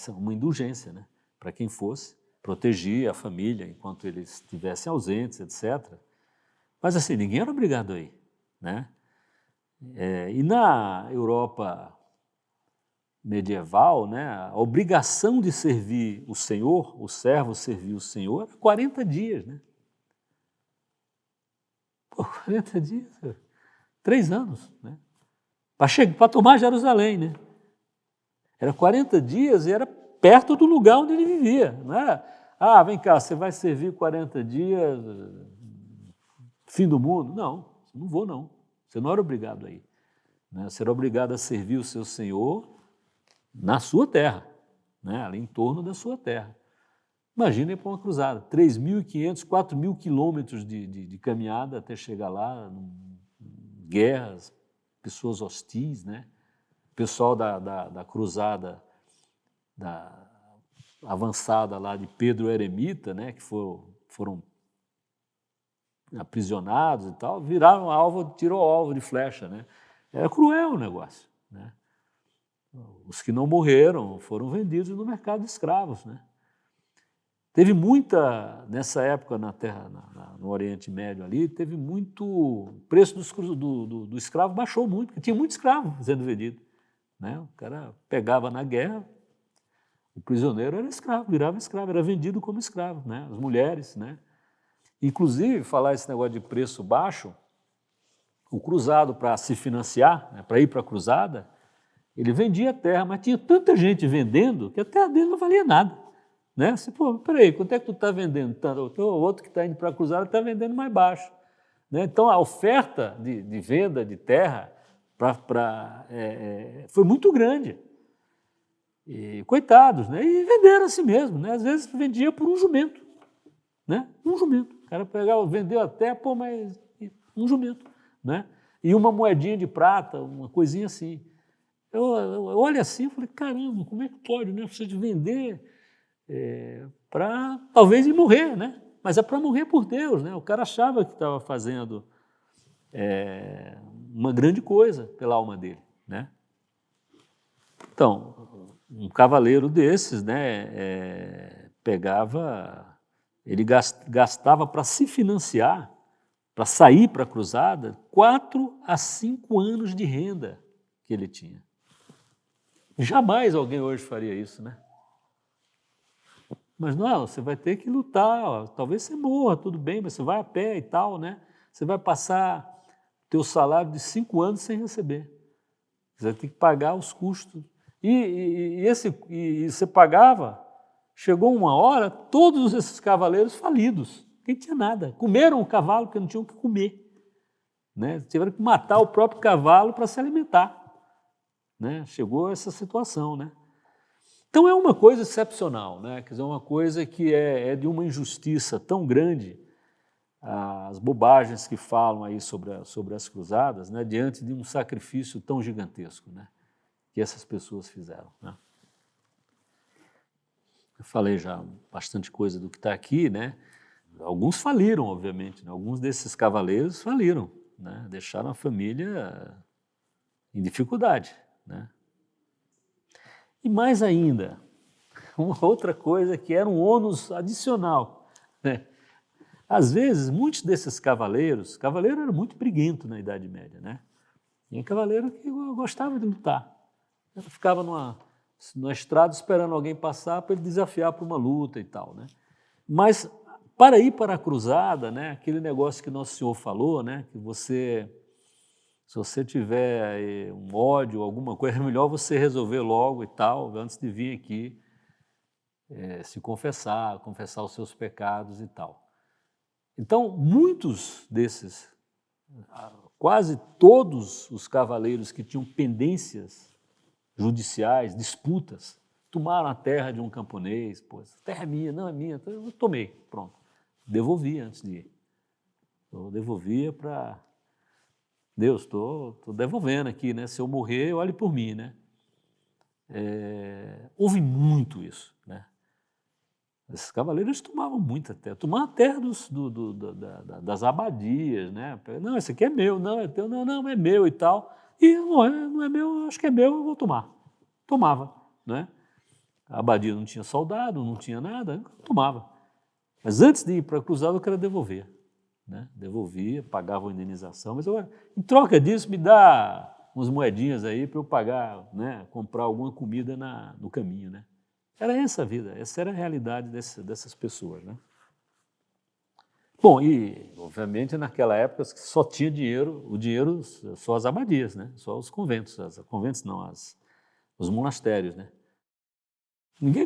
uma indulgência, né? Para quem fosse, protegia a família enquanto eles estivessem ausentes, etc. Mas assim, ninguém era obrigado a ir, né? E na Europa medieval, né, a obrigação de servir o Senhor, o servo servir o Senhor, era 40 dias, né? Pô, 40 dias, 3 anos, né? Para tomar Jerusalém, né? Era 40 dias e era perto do lugar onde ele vivia, não era? Vem cá, você vai servir 40 dias, fim do mundo? Não vou não. Você não era obrigado a ir, né? Você era obrigado a servir o seu Senhor na sua terra, né? Ali em torno da sua terra. Imagina ir para uma cruzada, 3.500, 4.000 quilômetros de caminhada até chegar lá, guerras, pessoas hostis, né? O pessoal da cruzada, da avançada lá de Pedro Eremita, né? Que foram aprisionados e tal, viraram alvo, tirou alvo de flecha, né? Era cruel o negócio, né? Os que não morreram foram vendidos no mercado de escravos, né? Teve muita, nessa época na terra, no Oriente Médio ali, teve muito, o preço do escravo baixou muito, porque tinha muito escravo sendo vendido, né? O cara pegava na guerra, o prisioneiro era escravo, virava escravo, era vendido como escravo, né? As mulheres, né? Inclusive, falar esse negócio de preço baixo, o cruzado para se financiar, né, para ir para a cruzada, ele vendia a terra, mas tinha tanta gente vendendo que a terra dele não valia nada. Né? Você, pô, peraí, quanto é que tu está vendendo? O outro que está indo para a cruzada está vendendo mais baixo. Né? Então, a oferta de venda de terra foi muito grande. E, coitados, né? E venderam assim mesmo. Né? Às vezes vendia por um jumento. Né? Um jumento. O cara pegava, vendeu até, pô, mas um jumento. Né? E uma moedinha de prata, uma coisinha assim. Eu olho assim e falei, caramba, como é que pode, né? Precisa de vender para talvez ir morrer, né? Mas é para morrer por Deus, né? O cara achava que estava fazendo uma grande coisa pela alma dele, né? Então, um cavaleiro desses, né, ele gastava para se financiar, para sair para a cruzada, 4 a 5 anos de renda que ele tinha. Jamais alguém hoje faria isso, né? Mas não, você vai ter que lutar, ó. Talvez você morra, tudo bem, mas você vai a pé e tal, né? Você vai passar teu salário de 5 anos sem receber. Você vai ter que pagar os custos. E você pagava, chegou uma hora, todos esses cavaleiros falidos, nem tinha nada. Comeram o cavalo porque não tinham o que comer. Né? Tiveram que matar o próprio cavalo para se alimentar. Né? Chegou a essa situação, né? Então é uma coisa excepcional, né? Quer dizer, uma coisa que é de uma injustiça tão grande, as bobagens que falam aí sobre as cruzadas, né? Diante de um sacrifício tão gigantesco, né? Que essas pessoas fizeram. Né? Eu falei já bastante coisa do que está aqui, né? Alguns faliram, obviamente, né? Alguns desses cavaleiros faliram, né? Deixaram a família em dificuldade, né? E mais ainda, uma outra coisa que era um ônus adicional, né? Às vezes, muitos desses cavaleiros era muito briguento na Idade Média, né? Tinha cavaleiro que gostava de lutar. Ele ficava numa estrada esperando alguém passar para ele desafiar para uma luta e tal, né? Mas para ir para a cruzada, né? Aquele negócio que Nosso Senhor falou, né? Que se você tiver um ódio, alguma coisa, é melhor você resolver logo e tal, antes de vir aqui se confessar os seus pecados e tal. Então, muitos desses, quase todos os cavaleiros que tinham pendências judiciais, disputas, tomaram a terra de um camponês, pô, essa terra é minha, não é minha, eu tomei, pronto. Devolvia antes de ir. Eu devolvia para... Deus, estou devolvendo aqui, né? Se eu morrer, olhe por mim, né? Houve muito isso, né? Esses cavaleiros tomavam muita terra, tomavam a terra das abadias, né? Não, esse aqui é meu, não, é teu, não, é meu e tal. E não é meu, acho que é meu, eu vou tomar. Tomava, né? A abadia não tinha soldado, não tinha nada, tomava. Mas antes de ir para a cruzada, eu queria devolver. Né? Devolvia, pagava a indenização, mas eu, em troca disso, me dá umas moedinhas aí para eu pagar, né? Comprar alguma comida no caminho, né? Era essa a vida, essa era a realidade dessas pessoas, né? Bom, e obviamente naquela época só tinha dinheiro, o dinheiro só as abadias, né? Só os conventos, conventos não, os monastérios, né? Ninguém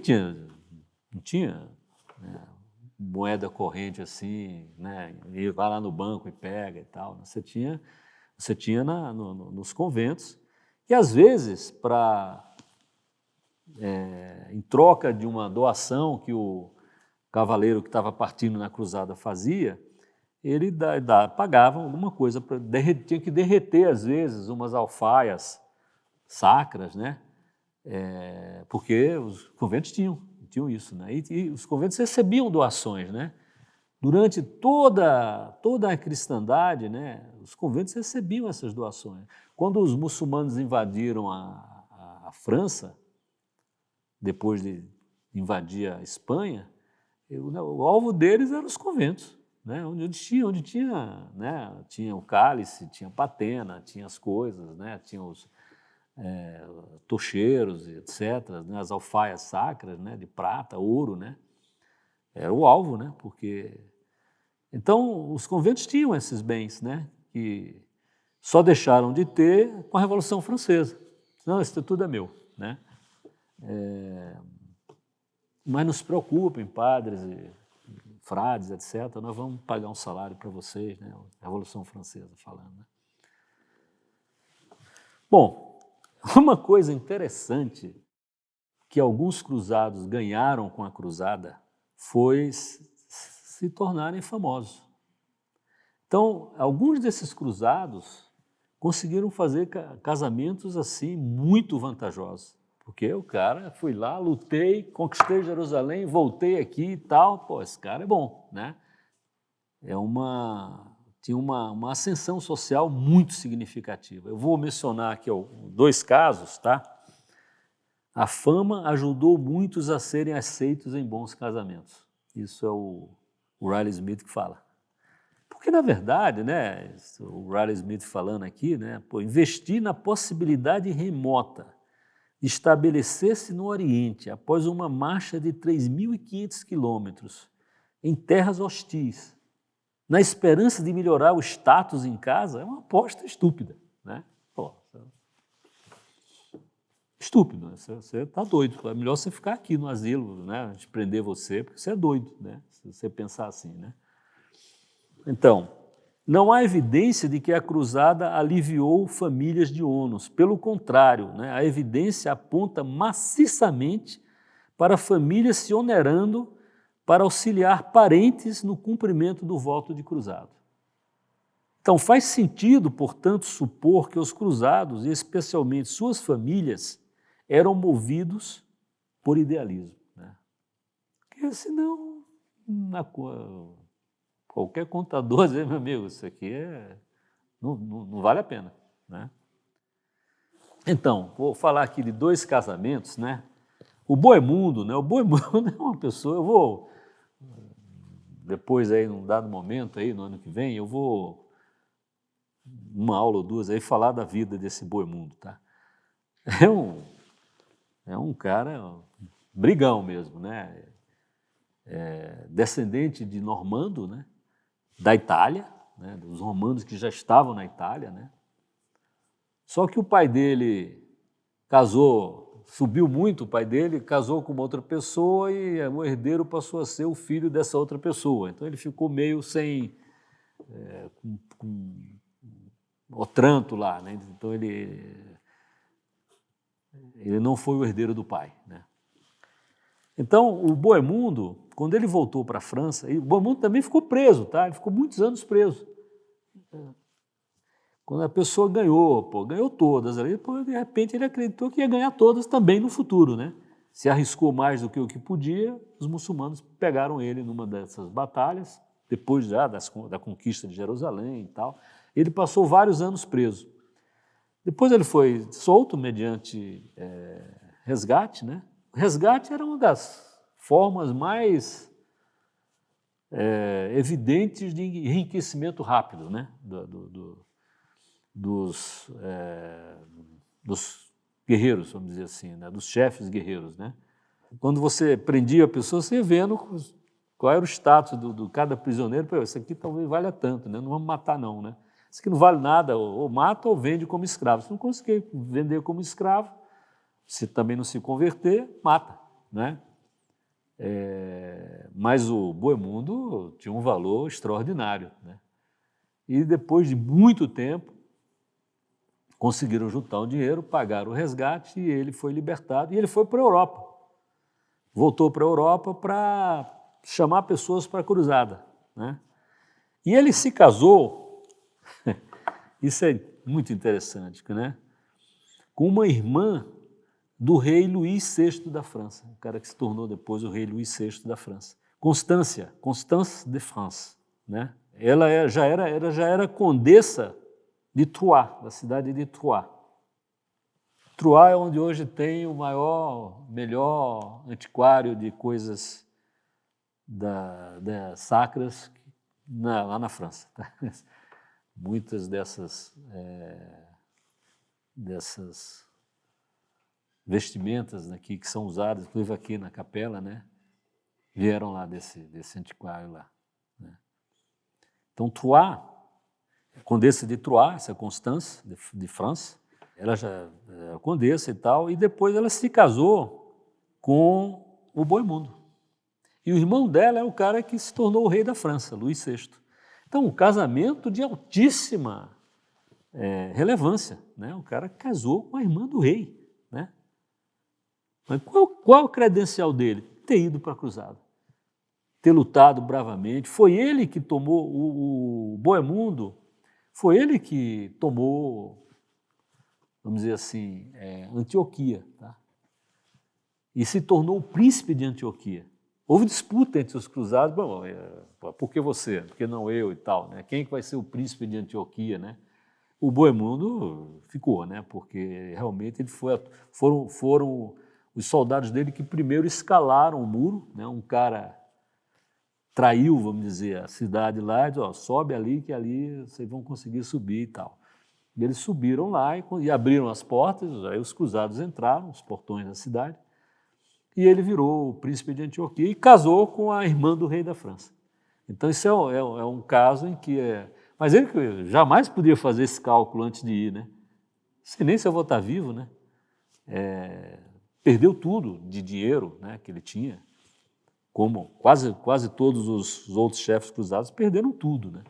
não tinha, né, moeda corrente assim, né? E vai lá no banco e pega e tal. Você tinha nos conventos e às vezes em troca de uma doação que o cavaleiro que estava partindo na cruzada fazia, ele pagava alguma coisa, tinha que derreter, às vezes, umas alfaias sacras, né? Porque os conventos tinham isso, né? E os conventos recebiam doações, né? Durante toda a cristandade, né, os conventos recebiam essas doações. Quando os muçulmanos invadiram a França, depois de invadir a Espanha, o alvo deles eram os conventos, né, onde tinha, né, tinha o cálice, tinha a patena, tinha as coisas, né, tinha os tocheiros, etc., né, as alfaias sacras, né, de prata, ouro, né, era o alvo, né, porque... Então, os conventos tinham esses bens, né, que só deixaram de ter com a Revolução Francesa. Não, isso tudo é meu, né? Mas não se preocupem, padres e frades, etc., nós vamos pagar um salário para vocês, né? A Revolução Francesa falando, né? Bom, uma coisa interessante que alguns cruzados ganharam com a cruzada foi se tornarem famosos. Então, alguns desses cruzados conseguiram fazer casamentos assim muito vantajosos, porque o cara fui lá, lutei, conquistei Jerusalém, voltei aqui e tal, pô, esse cara é bom, né? Tinha uma ascensão social muito significativa. Eu vou mencionar aqui 2 casos, tá? A fama ajudou muitos a serem aceitos em bons casamentos. Isso é o Riley Smith que fala. Porque, na verdade, né, o Riley Smith falando aqui, né, investir na possibilidade remota de estabelecer-se no Oriente após uma marcha de 3.500 quilômetros em terras hostis, na esperança de melhorar o status em casa, é uma aposta estúpida, né? Pô, estúpido, né? Você está doido, é melhor você ficar aqui no asilo, né, a gente prender você, porque você é doido, né, se você pensar assim, né? Então, não há evidência de que a cruzada aliviou famílias de ônus. Pelo contrário, né, a evidência aponta maciçamente para famílias se onerando para auxiliar parentes no cumprimento do voto de cruzado. Então, faz sentido, portanto, supor que os cruzados, e especialmente suas famílias, eram movidos por idealismo, né? Porque senão, qualquer contador diz, meu amigo, isso aqui não vale a pena, né? Então, vou falar aqui de 2 casamentos, né? O Boemundo, né? O Boemundo é uma pessoa, eu vou, depois aí, num dado momento, aí, no ano que vem, eu vou, uma aula ou 2, aí, falar da vida desse Boemundo, tá? É um cara brigão mesmo, né? Descendente de normando, né? Da Itália, né, dos romanos que já estavam na Itália, né? Só que o pai dele casou, subiu muito o pai dele, casou com uma outra pessoa e o herdeiro passou a ser o filho dessa outra pessoa. Então ele ficou meio sem, com Otranto lá, né? Então ele não foi o herdeiro do pai, né? Então o Boemundo, quando ele voltou para a França, e o Boemundo também ficou preso, tá? Ele ficou muitos anos preso. Quando a pessoa ganhou todas ali, de repente ele acreditou que ia ganhar todas também no futuro, né? Se arriscou mais do que o que podia, os muçulmanos pegaram ele numa dessas batalhas, depois já da conquista de Jerusalém e tal. Ele passou vários anos preso. Depois ele foi solto mediante resgate, né? O resgate era uma das formas mais evidentes de enriquecimento rápido, né? Dos guerreiros, vamos dizer assim, né? Dos chefes guerreiros, né? Quando você prendia a pessoa, você ia vendo qual era o status de cada prisioneiro. Pô, esse aqui talvez valha tanto, né? Não vamos matar não, né? Esse aqui não vale nada, ou mata ou vende como escravo. Se não conseguir vender como escravo, se também não se converter, mata, né? Mas o Boemundo tinha um valor extraordinário, né? E depois de muito tempo, conseguiram juntar o dinheiro, pagaram o resgate e ele foi libertado. E ele foi para a Europa. Voltou para a Europa para chamar pessoas para a cruzada, né? E ele se casou, isso é muito interessante, né? Com uma irmã do rei Luís VI da França, o cara que se tornou depois o rei Luís VI da França. Constance de France, né? Ela já era condessa de Troyes, da cidade de Troyes. Troyes é onde hoje tem o melhor antiquário de coisas sacras lá na França. Tá? Muitas dessas vestimentas aqui que são usadas, inclusive aqui na capela, né, vieram lá desse antiquário lá. Né? Então, Troyes, a condessa de Troyes, essa Constance de France, ela já era condessa e tal, e depois ela se casou com o Bohemundo. E o irmão dela é o cara que se tornou o rei da França, Luís VI. Então, um casamento de altíssima relevância, né? O cara casou com a irmã do rei, né? Mas qual a credencial dele? Ter ido para a cruzada, ter lutado bravamente. Foi ele que tomou o Bohemundo, foi ele que tomou, vamos dizer assim, Antioquia, tá? E se tornou o príncipe de Antioquia. Houve disputa entre os cruzados, bom, por que você? Por que não eu e tal, né? Quem que vai ser o príncipe de Antioquia, né? O Bohemundo ficou, né? Porque realmente ele foram os soldados dele que primeiro escalaram o muro, né? Um cara traiu, vamos dizer, a cidade lá, e disse, ó, sobe ali que ali vocês vão conseguir subir e tal. E eles subiram lá e abriram as portas, aí os cruzados entraram, os portões da cidade, e ele virou o príncipe de Antioquia e casou com a irmã do rei da França. Então isso é um caso em que mas ele jamais podia fazer esse cálculo antes de ir, né? Não sei nem se eu vou estar vivo, né? Perdeu tudo de dinheiro, né, que ele tinha, como quase todos os outros chefes cruzados perderam tudo, né?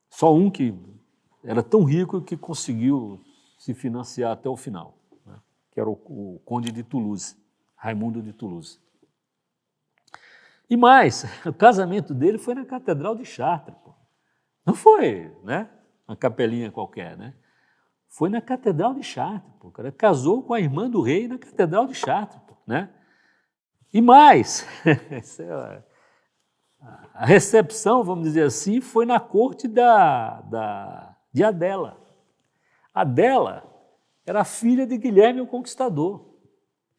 Só um que era tão rico que conseguiu se financiar até o final, né? Que era o conde de Toulouse, Raimundo de Toulouse. E mais, o casamento dele foi na Catedral de Chartres, pô. Não foi, né, uma capelinha qualquer, né? Foi na Catedral de Chartres, pô. O cara casou com a irmã do rei na Catedral de Chartres, pô, né? E mais, a recepção, vamos dizer assim, foi na corte de Adela. Adela era filha de Guilherme o Conquistador.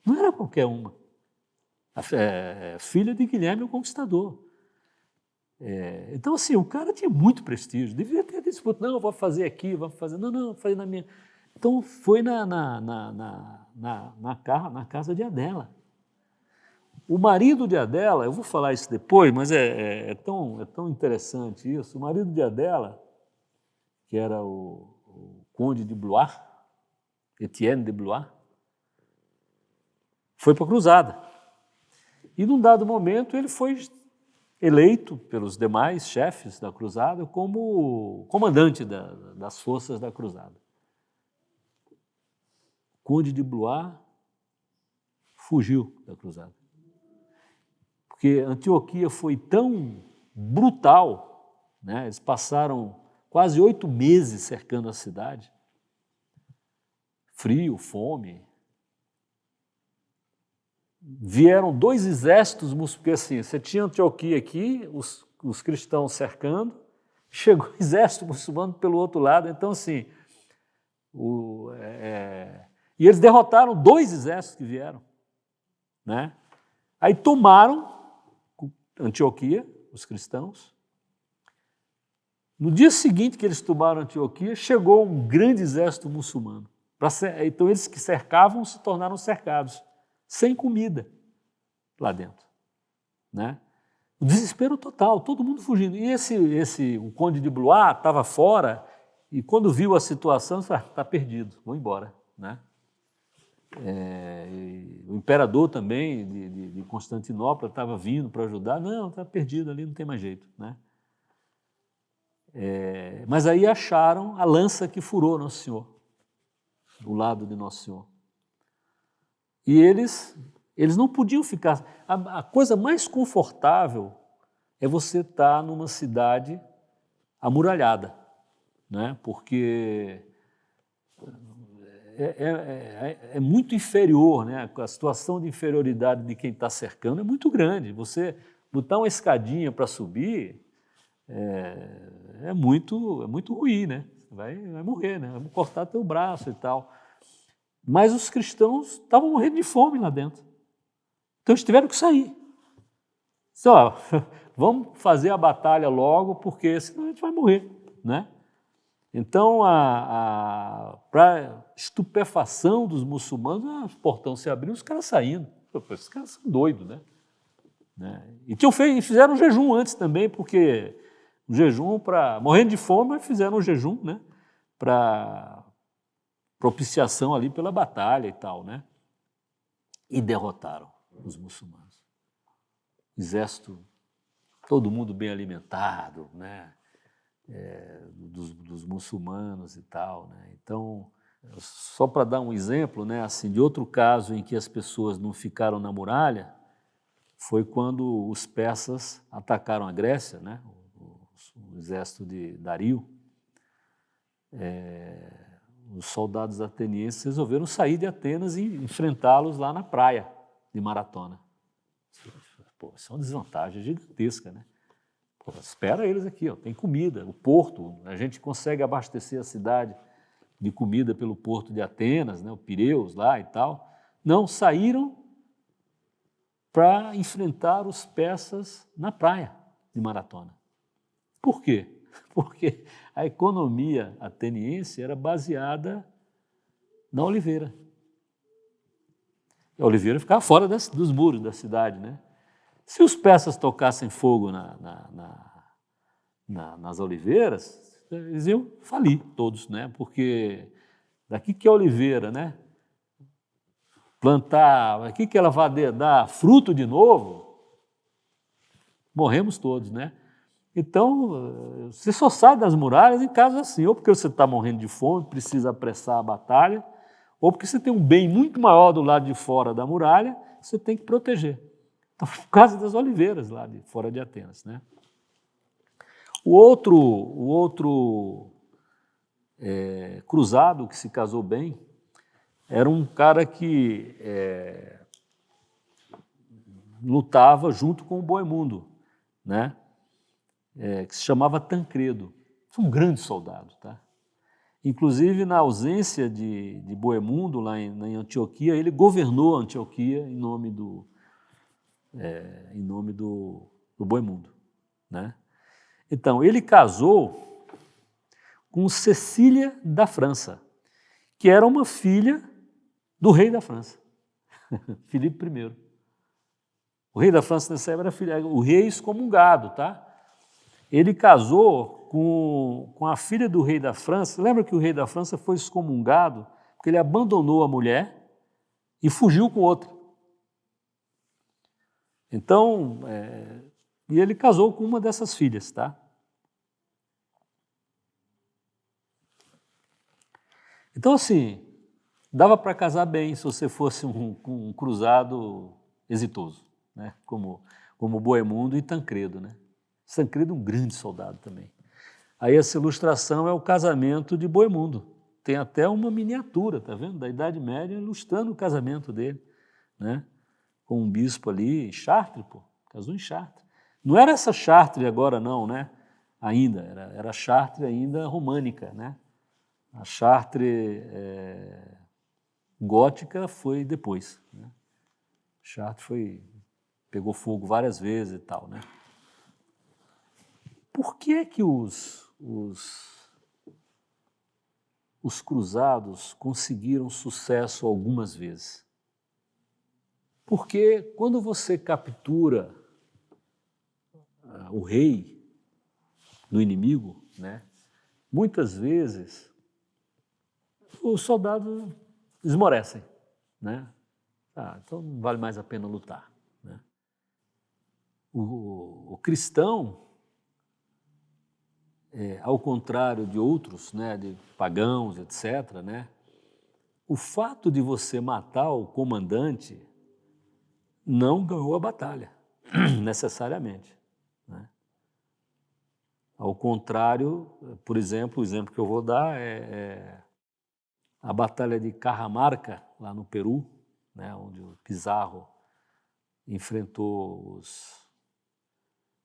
Não era qualquer uma. Filha de Guilherme o Conquistador. Então, assim, o cara tinha muito prestígio. Devia ter disputa. Não, eu vou fazer aqui, vou fazer. Não, vou fazer na minha. Então, foi na casa de Adela. O marido de Adela, eu vou falar isso depois, mas é tão interessante isso. O marido de Adela, que era o conde de Blois, Etienne de Blois, foi para a cruzada. E, num dado momento, ele foi eleito pelos demais chefes da cruzada como comandante das forças da cruzada. O conde de Blois fugiu da cruzada. Porque Antioquia foi tão brutal, né? Eles passaram quase 8 meses cercando a cidade. Frio, fome. Vieram 2 exércitos, porque assim, você tinha Antioquia aqui, os cristãos cercando, chegou o exército muçulmano pelo outro lado, então assim, e eles derrotaram 2 exércitos que vieram, né? Aí tomaram Antioquia, os cristãos. No dia seguinte que eles tomaram Antioquia, chegou um grande exército muçulmano. Então eles que cercavam se tornaram cercados, sem comida lá dentro, né? O desespero total, todo mundo fugindo. E o conde de Blois estava fora e quando viu a situação, disse, está perdido, vou embora, né? O imperador também de Constantinopla estava vindo para ajudar, não, está perdido ali, não tem mais jeito, né? Mas aí acharam a lança que furou Nosso Senhor, do lado de Nosso Senhor. E eles Eles não podiam ficar... A coisa mais confortável é você estar numa cidade amuralhada, né? Porque é muito inferior, né? A situação de inferioridade de quem está cercando é muito grande. Você botar uma escadinha para subir é muito ruim, né? Vai morrer, né? Vai cortar teu braço e tal. Mas os cristãos estavam morrendo de fome lá dentro. Então eles tiveram que sair. Só, vamos fazer a batalha logo, porque senão a gente vai morrer, né? Então, para estupefação dos muçulmanos, o portão se abriu, os caras saindo. Esses caras são doidos, né? E fizeram um jejum antes também, porque um jejum para... Morrendo de fome, mas fizeram um jejum, né? Para propiciação ali pela batalha e tal, né? E derrotaram os muçulmanos. Exército, todo mundo bem alimentado, né? Dos muçulmanos e tal, né? Então, só para dar um exemplo, né, assim, de outro caso em que as pessoas não ficaram na muralha, foi quando os persas atacaram a Grécia, né? O exército de Dario. Os soldados atenienses resolveram sair de Atenas e enfrentá-los lá na praia de Maratona. Pô, isso é uma desvantagem gigantesca, né? Pô, espera eles aqui, ó, tem comida, o porto, a gente consegue abastecer a cidade de comida pelo porto de Atenas, né, o Pireus lá e tal. Não, saíram para enfrentar os persas na praia de Maratona. Por quê? Porque a economia ateniense era baseada na oliveira. A oliveira ficava fora dos muros da cidade, né? Se os persas tocassem fogo nas oliveiras, eles iam falir todos, né? Porque daqui que é oliveira, né? Plantar, aqui que ela vai dar fruto de novo, morremos todos, né? Então, você só sai das muralhas em casos assim, ou porque você está morrendo de fome, precisa apressar a batalha, ou porque você tem um bem muito maior do lado de fora da muralha, você tem que proteger. Então, por causa das oliveiras lá de fora de Atenas, né? O outro cruzado que se casou bem era um cara que lutava junto com o Boemundo, né? Que se chamava Tancredo. Foi um grande soldado, tá? Inclusive, na ausência de Boemundo, lá em Antioquia, ele governou a Antioquia em nome do Boemundo, né? Então, ele casou com Cecília da França, que era uma filha do rei da França, Filipe I. O rei da França nessa época era o rei excomungado, tá? Ele casou com a filha do rei da França. Lembra que o rei da França foi excomungado porque ele abandonou a mulher e fugiu com outra. Então, e ele casou com uma dessas filhas, tá? Então, assim, dava para casar bem se você fosse um cruzado exitoso, né? Como Boemundo e Tancredo, né? Tancredo é um grande soldado também. Aí essa ilustração é o casamento de Boemundo. Tem até uma miniatura, tá vendo? Da Idade Média, ilustrando o casamento dele, né? Com um bispo ali, em Chartres, pô. Casou em Chartres. Não era essa Chartres agora não, né? Ainda, era Chartres ainda românica, né? A Chartres gótica foi depois, né? Chartres pegou fogo várias vezes e tal, né? Por que é que os cruzados conseguiram sucesso algumas vezes? Porque quando você captura o rei do inimigo, né, muitas vezes os soldados esmorecem, né? Então não vale mais a pena lutar, né? O cristão, ao contrário de outros, né, de pagãos, etc., né, o fato de você matar o comandante não ganhou a batalha, necessariamente, né? Ao contrário, por exemplo, o exemplo que eu vou dar é a Batalha de Cajamarca, lá no Peru, né, onde o Pizarro enfrentou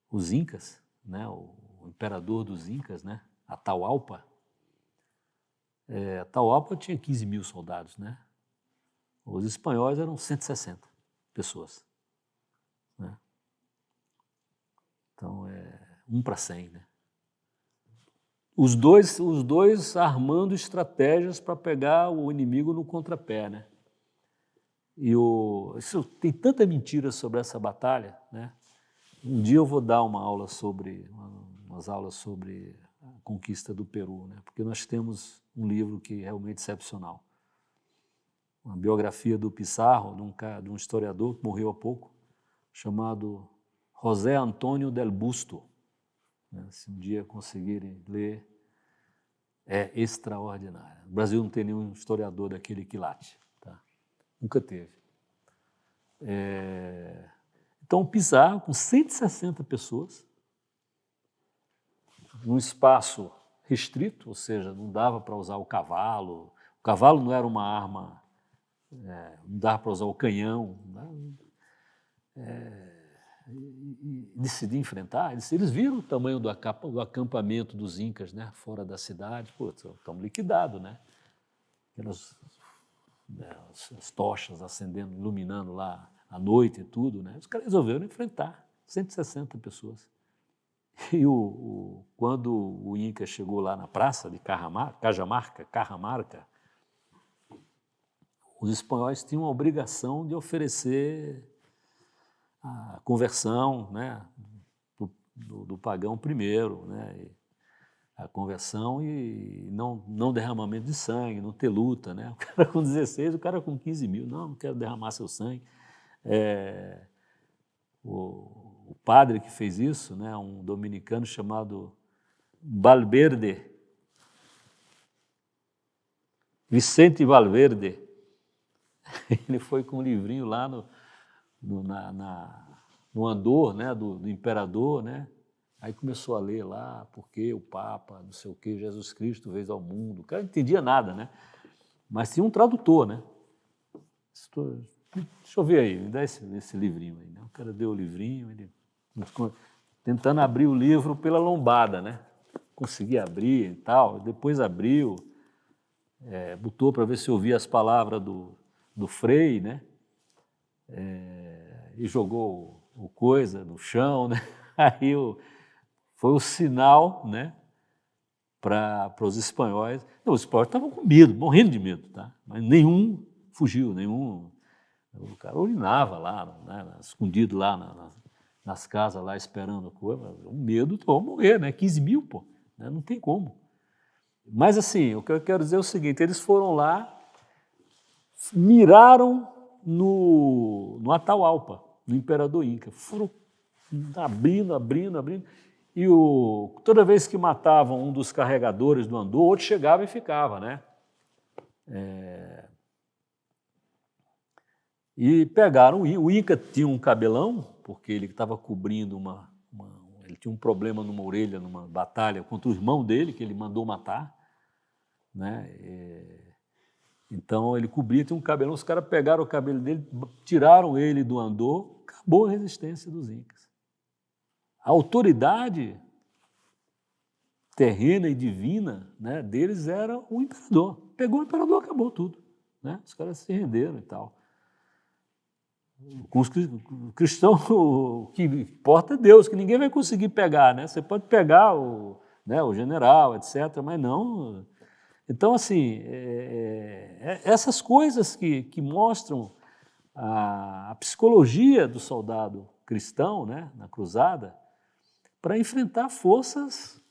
os Incas, né, o imperador dos Incas, né, Atahualpa. Atahualpa tinha 15 mil soldados, né? Os espanhóis eram 160 pessoas, né? Então, 1 para 100, né? Os dois armando estratégias para pegar o inimigo no contrapé, né? Tem tanta mentira sobre essa batalha, né? Um dia eu vou dar umas aulas sobre a conquista do Peru, né? Porque nós temos um livro que é realmente excepcional. Uma biografia do Pizarro, de um historiador que morreu há pouco, chamado José Antônio del Busto, né? Se um dia conseguirem ler, é extraordinário. No Brasil não tem nenhum historiador daquele quilate, tá? Nunca teve. Então, o Pizarro, com 160 pessoas, num espaço restrito, ou seja, não dava para usar o cavalo não era uma arma, não dava para usar o canhão, e decidir enfrentar. Eles viram o tamanho do acampamento dos Incas, né, fora da cidade. Pô, estamos liquidados, né? As tochas acendendo, iluminando lá à noite e tudo, né? Os caras resolveram enfrentar 160 pessoas. E quando o Inca chegou lá na praça de Cajamarca, os espanhóis tinham a obrigação de oferecer a conversão, né, do pagão primeiro, né, a conversão e não derramamento de sangue, não ter luta, né? O cara com 16, o cara com 15 mil, não quero derramar seu sangue. O padre que fez isso, né, um dominicano chamado Valverde, Vicente Valverde, ele foi com um livrinho lá no andor, né, do imperador, né? Aí começou a ler lá, porque o Papa, não sei o quê, Jesus Cristo veio ao mundo. O cara não entendia nada, né? Mas tinha um tradutor, né? Deixa eu ver aí, me dá esse livrinho aí, né? O cara deu o livrinho, ele tentando abrir o livro pela lombada, né? Conseguia abrir e tal, depois abriu, botou para ver se ouvia as palavras do Frei, né? E jogou o coisa no chão, né? Aí foi o sinal, né, para os espanhóis. Não, os espanhóis estavam com medo, morrendo de medo, tá? Mas nenhum fugiu, nenhum. O cara urinava lá, né, escondido lá nas casas, lá esperando a coisa. O medo, vão morrer, né? 15 mil, pô, né? Não tem como. Mas, assim, o que eu quero dizer é o seguinte: eles foram lá, miraram no Atahualpa, no imperador Inca. Foram abrindo. E toda vez que matavam um dos carregadores do andor, outro chegava e ficava, né? E pegaram o Inca tinha um cabelão, porque ele estava cobrindo ele tinha um problema numa orelha, numa batalha contra o irmão dele, que ele mandou matar, né? Então ele cobria, tinha um cabelão, os caras pegaram o cabelo dele, tiraram ele do andor, acabou a resistência dos Incas. A autoridade terrena e divina, né, deles era o imperador. Pegou o imperador, acabou tudo, né? Os caras se renderam e tal. Com os cristãos, o que importa é Deus, que ninguém vai conseguir pegar, né? Você pode pegar o general, etc., mas não. Então, assim, essas coisas que mostram a psicologia do soldado cristão, né, na cruzada, para enfrentar forças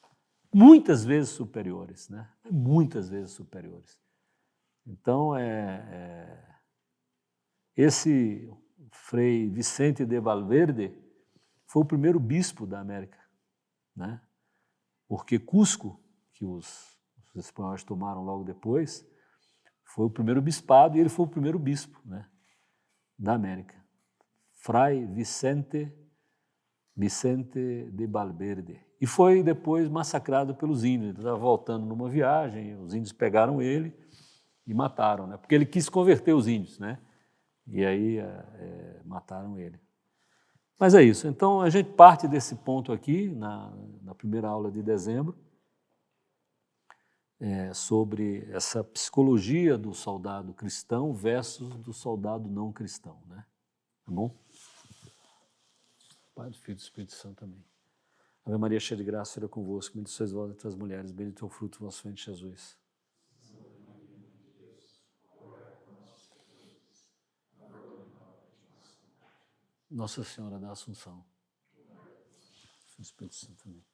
muitas vezes superiores, né? Muitas vezes superiores. Então, esse Frei Vicente de Valverde foi o primeiro bispo da América, né? Porque Cusco, que os espanhóis tomaram logo depois, foi o primeiro bispado e ele foi o primeiro bispo, né, da América. Fray Vicente de Valverde. E foi depois massacrado pelos índios. Ele estava voltando numa viagem, os índios pegaram ele e mataram, né? Porque ele quis converter os índios, né? E aí mataram ele. Mas é isso. Então, a gente parte desse ponto aqui, na primeira aula de dezembro, sobre essa psicologia do soldado cristão versus do soldado não cristão, né? Tá bom? Pai, do Filho e do Espírito Santo também. Ave Maria, cheia de graça, Senhor é convosco, bendita sois vós entre as mulheres, bendito é o fruto do vosso ventre, Jesus. Nossa Senhora da Assunção. Filho do Espírito Santo também.